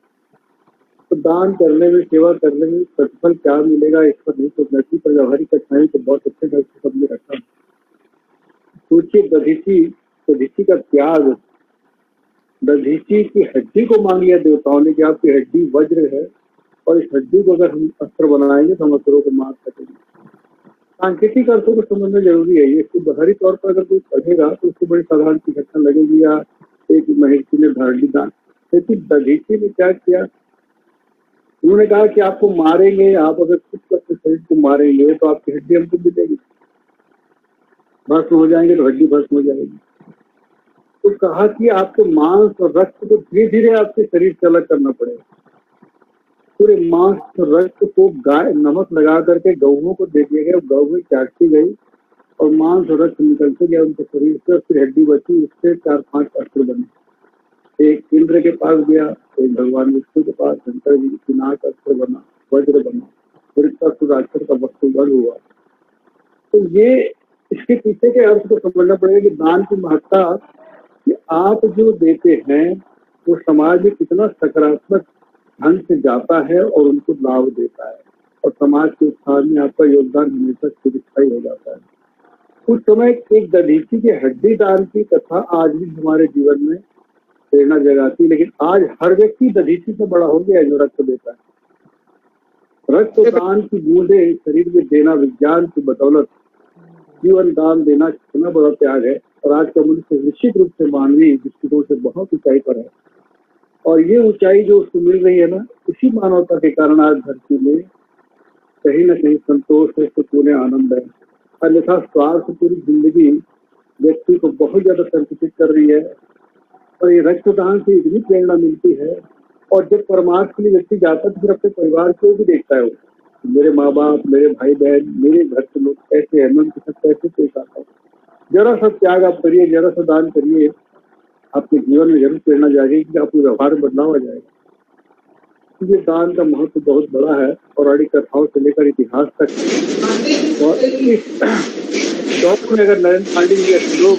तो दान करने में, सेवा करने में प्रतिफल क्या मिलेगा इस पर नहीं सोचना पर व्यवहारिक कठिनाई तो बहुत अच्छे ढंग से सबने रखा। सोचिए दधीची का त्याग, दधीची की हड्डी को मांग लिया देवताओं ने कि आपकी हड्डी वज्र है और इस हड्डी को अगर हम अस्त्र बनाएंगे तो हम अस्त्रों को मार सकेंगे। सांकेतिक अर्थों को समझना जरूरी है। ये इसको बाहरी तौर पर अगर कोई पढ़ेगा तो उसको बड़ी साधारण सी घटना लगेगी या एक महर्षि ने धारणी दान, लेकिन दधीची ने क्या किया, उन्होंने कहा कि आपको मारेंगे, आप अगर खुद अपने शरीर को मारेंगे तो आपकी हड्डी हमको मिलेगी, भस्म हो जाएंगे तो हड्डी भस्म हो जाएगी। तो कहा कि आपके मांस और रक्त को धीरे धीरे आपके शरीर से अलग करना पड़ेगा। पूरे मांस और रक्त को गाय नमक लगा करके गौओं को दे दिया गया, गौ चाटती गई और मांस और रक्त निकलते गया उनके शरीर से, फिर हड्डी बची, उससे 4-5 अस्त्र बने। एक इंद्र के पास गया, एक भगवान विष्णु के पास, शंकर जी की नाक अस्त्र बना, वज्र बना, फिर राक्षस का वस्तु बल हुआ। तो ये इसके पीछे के अर्थ को समझना पड़ेगा कि दान की महत्ता कि आप जो देते हैं वो समाज में कितना सकारात्मक ढंग से जाता है और उनको लाभ देता है और समाज के उत्थान में आपका योगदान हमेशा सुरक्षाई हो जाता है। उस समय एक दधीची के हड्डी दान की कथा आज भी हमारे जीवन में प्रेरणा जगाती, लेकिन आज हर व्यक्ति दधीची से बड़ा हो गया जो रक्त देता है। रक्तदान की बूंदे शरीर में देना विज्ञान की बदौलत जीवन दान देना कितना बड़ा त्याग है। और आज का मनुष्य निश्चित रूप से मानवीय दृष्टिकोण से बहुत ऊंचाई पर है, और ये ऊंचाई जो उसको मिल रही है ना, इसी मानवता के कारण आज धरती में कहीं ना कहीं संतोष है, सुकून है, आनंद है। अन्यथा स्वार्थ पूरी जिंदगी व्यक्ति को बहुत ज्यादा संकुचित कर रही है। और ये रक्तदान से इतनी प्रेरणा मिलती है, और जब परमार्थ के लिए व्यक्ति जाता है तो फिर अपने परिवार को भी देखता है वो, मेरे माँ बाप, मेरे भाई बहन, मेरे घर के लोग कैसे हैं, मैं उनके साथ कैसे पेश आता हूँ। जरा सा त्याग आप करिए, जरा सा दान करिए, आपके जीवन में जरूर प्रेरणा जाएगी, आपके व्यवहार में बदलाव आ जाएगा। ये दान का महत्व बहुत बड़ा है, पौराणिक कथाओं से लेकर इतिहास तक। और इस दौर में अगर नरेंद्र पांडे जी ऐसे लोग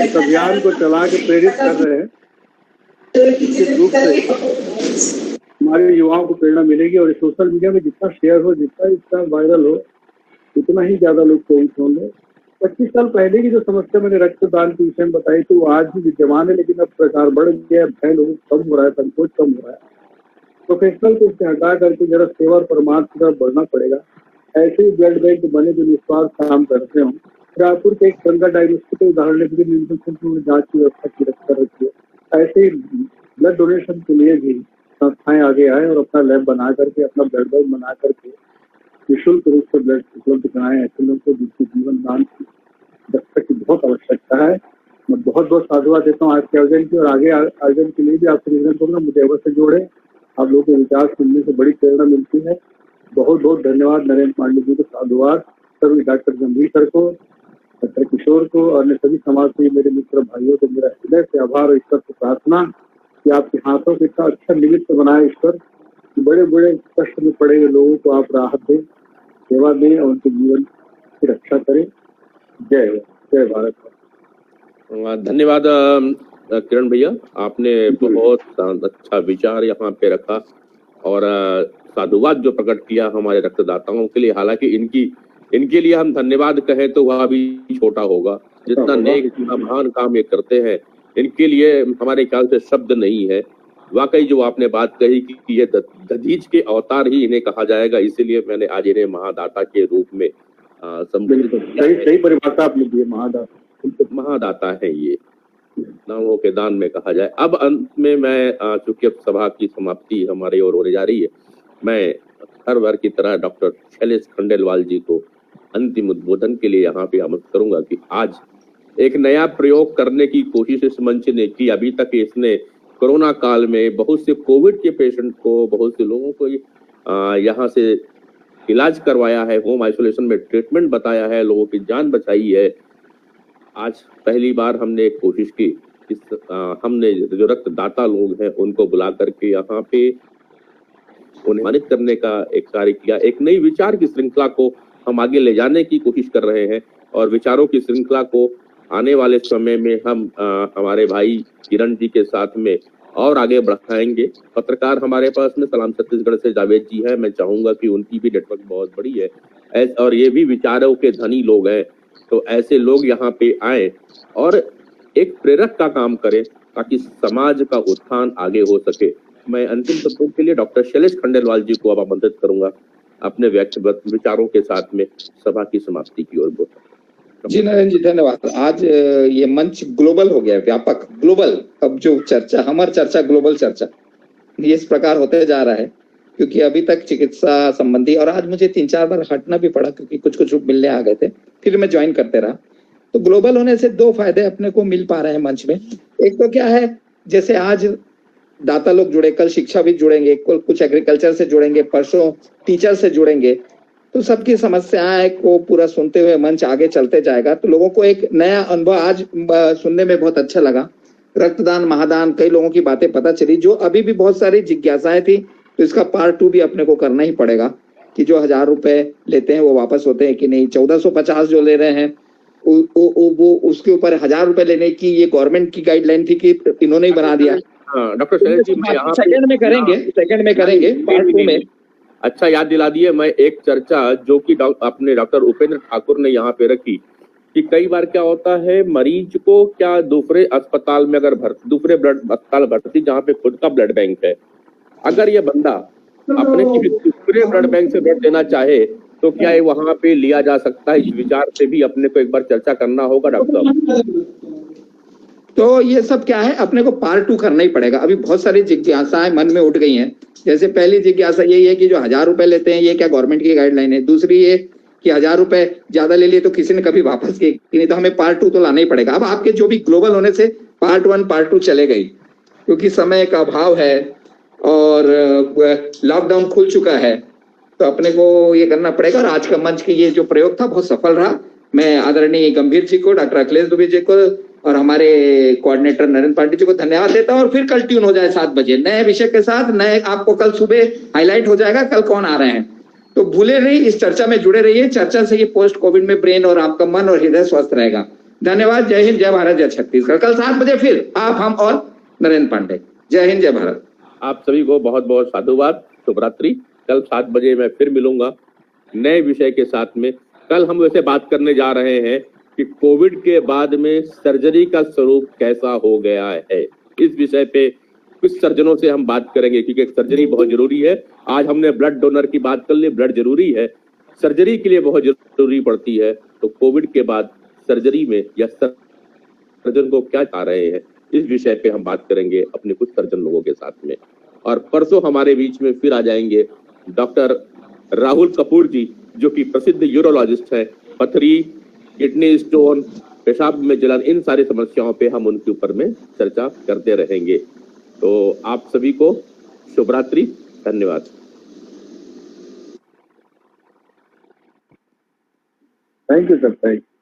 इस अभियान को चला के प्रेरित कर रहे हैं, निश्चित रूप से हमारे युवाओं को प्रेरणा मिलेगी। और सोशल मीडिया में जितना शेयर हो, जितना इसका वायरल हो, उतना ही ज्यादा लोग प्रेरित होंगे। 25 साल पहले की जो समस्या मैंने रक्तदान के विषय में बताई थी, वो आज भी विद्यमान है, लेकिन अब प्रसार बढ़ गया, भय लोगों को कम हो रहा है, संकोच कम हो रहा है। प्रोफेशनल को इससे हटा करके जरा सेवा और परमार्थ की तरफ बढ़ना पड़ेगा। ऐसे ही ब्लड बैंक बने जो निस्वार्थ काम करते हों। रायपुर के एक गंगा डायग्नोस्टिक के उदाहरण ने जांच की व्यवस्था की कर रखी है। ऐसे ही ब्लड डोनेशन के लिए भी संस्थाएं आगे आए और अपना लैब बना करके, अपना ब्लड बैंक बना करके निःशुल्क रूप से ब्लड उपलब्ध कराएं ऐसे लोगों को जिनके जीवन दान की दस्तक की बहुत आवश्यकता है। मैं बहुत बहुत साधुवाद देता हूँ आज के आयोजन की, और आगे आयोजन के लिए भी आपसे निवेदन करूंगा, मुझे अवश्य जोड़े। आप लोगों के विचार सुनने से बड़ी प्रेरणा मिलती है। बहुत बहुत धन्यवाद नरेंद्र पांडे जी को, साधुवाद सभी डॉक्टर गंभीर सर को, डॉक्टर किशोर को, और सभी समाज से मेरे मित्र भाइयों को मेरा हृदय से आभार और ईश्वर से प्रार्थना कि आपके हाथों को इतना अच्छा निमित्त बनाए ईश्वर, बड़े बड़े कष्ट में पड़े हुए लोगों को आप राहत दें, सेवा दें और उनके जीवन की रक्षा करें। जय जय भारत। धन्यवाद किरण भैया, आपने बहुत अच्छा विचार यहाँ पे रखा और साधुवाद जो प्रकट किया हमारे रक्तदाताओं के लिए। हालांकि इनके लिए हम धन्यवाद कहें तो वह भी छोटा होगा, जितना नेक, जितना महान काम ये करते हैं, इनके लिए हमारे ख्याल से शब्द नहीं है। वाकई जो आपने बात कही कि ये दधीच के अवतार ही इन्हें कहा जाएगा, इसीलिए मैंने आज इन्हें महादाता के रूप में संबोधित किया। सही परिभाषा आपने दी, महादाता है ये, नामों के दान में कहा जाए। अब अंत में मैं, चूंकि अब सभा की समाप्ति हमारी ओर होने जा रही है, मैं हर बार की तरह डॉक्टर शैलेश खंडेलवाल जी को अंतिम उद्बोधन के लिए यहाँ पे आमंत्रित करूंगा कि आज एक नया प्रयोग करने की कोशिश इस मंच ने की। अभी तक इसने कोरोना काल में बहुत से कोविड के पेशेंट को, बहुत से लोगों को यहाँ से इलाज करवाया है, होम आइसोलेशन में ट्रीटमेंट बताया है, लोगों की जान बचाई है। आज पहली बार हमने एक कोशिश की, हमने जो रक्तदाता लोग हैं उनको बुला करके यहाँ पे उन्हें सम्मानित करने का एक कार्य किया। एक नई विचार की श्रृंखला को हम आगे ले जाने की कोशिश कर रहे हैं, और विचारों की श्रृंखला को आने वाले समय में हम हमारे भाई किरण जी के साथ में और आगे बढ़ाएंगे। पत्रकार हमारे पास में सलाम छत्तीसगढ़ से जावेद जी है, मैं चाहूंगा कि उनकी भी नेटवर्क बहुत बड़ी है और ये भी विचारों के धनी लोग हैं, तो ऐसे लोग यहाँ पे आए और एक प्रेरक का काम करें ताकि समाज का उत्थान आगे हो सके। मैं अंतिम शब्दों के लिए डॉक्टर शैलेश खंडेलवाल जी को अब आमंत्रित करूंगा अपने व्यक्तिगत विचारों के साथ में सभा की समाप्ति की ओर। जी नरेंद्र जी, धन्यवाद। आज ये मंच ग्लोबल हो गया, व्यापक, ग्लोबल। अब जो चर्चा, हमारी चर्चा ग्लोबल चर्चा, ये इस प्रकार होते जा रहा है, क्योंकि अभी तक चिकित्सा संबंधी, और आज मुझे 3-4 बार हटना भी पड़ा क्योंकि कुछ मिलने आ गए थे, फिर मैं ज्वाइन करते रहा। तो ग्लोबल होने से 2 फायदे अपने को मिल पा रहे हैं मंच में। एक तो क्या है, जैसे आज दाता लोग जुड़े, कल शिक्षाविद जुड़ेंगे, कुछ एग्रीकल्चर से जुड़ेंगे, परसों टीचर से जुड़ेंगे, तो सबकी समस्याएं को पूरा सुनते हुए मंच आगे चलते जाएगा। तो लोगों को एक नया अनुभव आज सुनने में बहुत अच्छा लगा। रक्तदान, महादान, कई लोगों की बातें पता चली, जो अभी भी बहुत सारी जिज्ञासाएं थी। तो इसका पार्ट 2 भी अपने को करना ही पड़ेगा कि जो 1000 रुपए लेते हैं वो वापस होते हैं कि नहीं, 1450 जो ले रहे हैं वो उसके ऊपर 1000 रुपए लेने की ये गवर्नमेंट की गाइडलाइन थी कि इन्होंने ही बना दिया। डॉक्टर शैलेश जी, सेकंड में करेंगे पार्ट 2 में। अच्छा याद दिला दिए। मैं एक चर्चा जो कि अपने डॉक्टर उपेंद्र ठाकुर ने यहाँ पे रखी कि कई बार क्या होता है, मरीज को क्या दूसरे अस्पताल में अगर दूसरे ब्लड अस्पताल भर्ती जहाँ पे खुद का ब्लड बैंक है, अगर ये बंदा अपने किसी दूसरे ब्लड बैंक से ब्लड देना चाहे तो क्या ये वहां पे लिया जा सकता है? इस विचार से भी अपने को एक बार चर्चा करना होगा डॉक्टर साहब। तो ये सब क्या है, अपने को पार्ट 2 करना ही पड़ेगा। अभी बहुत सारी जिज्ञासाएं मन में उठ गई हैं। जैसे पहली जिज्ञासा यही है कि जो 1000 रुपए लेते हैं, ये क्या गवर्नमेंट की गाइडलाइन है? दूसरी ये कि 1000 रुपए ज्यादा ले लिए तो किसी ने कभी वापस किए नहीं, तो हमें पार्ट 2 तो लाना ही पड़ेगा। अब आपके जो भी ग्लोबल होने से पार्ट 1 पार्ट 2 चले गई, क्योंकि समय का अभाव है और लॉकडाउन खुल चुका है, तो अपने को ये करना पड़ेगा। और आज का मंच की ये जो प्रयोग था बहुत सफल रहा। मैं आदरणीय गंभीर जी को, डॉक्टर अखिलेश दुबे जी को और हमारे कोऑर्डिनेटर नरेंद्र पांडे जी को धन्यवाद देता हूं। और फिर कल ट्यून हो जाए 7 बजे नए विषय के साथ। नए आपको कल सुबह हाईलाइट हो जाएगा कल कौन आ रहे हैं, तो भूले नहीं, इस चर्चा में जुड़े रहिए। चर्चा से ये पोस्ट कोविड में ब्रेन और आपका मन और हृदय स्वस्थ रहेगा। धन्यवाद। जय हिंद, जय भारत, जय छत्तीसगढ़। कल 7 बजे फिर आप, हम और नरेंद्र पांडे। जय हिंद, जय भारत। आप सभी को बहुत बहुत साधुवाद, शुभ रात्रि। कल 7 बजे मैं फिर मिलूंगा नए विषय के साथ में। कल हम वैसे बात करने जा रहे हैं कि कोविड के बाद में सर्जरी का स्वरूप कैसा हो गया है। इस विषय पे कुछ सर्जनों से हम बात करेंगे, क्योंकि सर्जरी बहुत जरूरी है। आज हमने ब्लड डोनर की बात कर ली, ब्लड जरूरी है, सर्जरी के लिए बहुत जरूरी पड़ती है। तो कोविड के बाद सर्जरी में या सर्जन को क्या चाह रहे हैं, इस विषय पे हम बात करेंगे अपने कुछ सर्जन लोगों के साथ में। और परसों हमारे बीच में फिर आ जाएंगे डॉक्टर राहुल कपूर जी, जो कि प्रसिद्ध यूरोलॉजिस्ट है। पथरी, किडनी स्टोन, पेशाब में जलन, इन सारी समस्याओं पे हम उनके ऊपर में चर्चा करते रहेंगे। तो आप सभी को शुभ रात्रि, धन्यवाद। Thank you sir, thank you.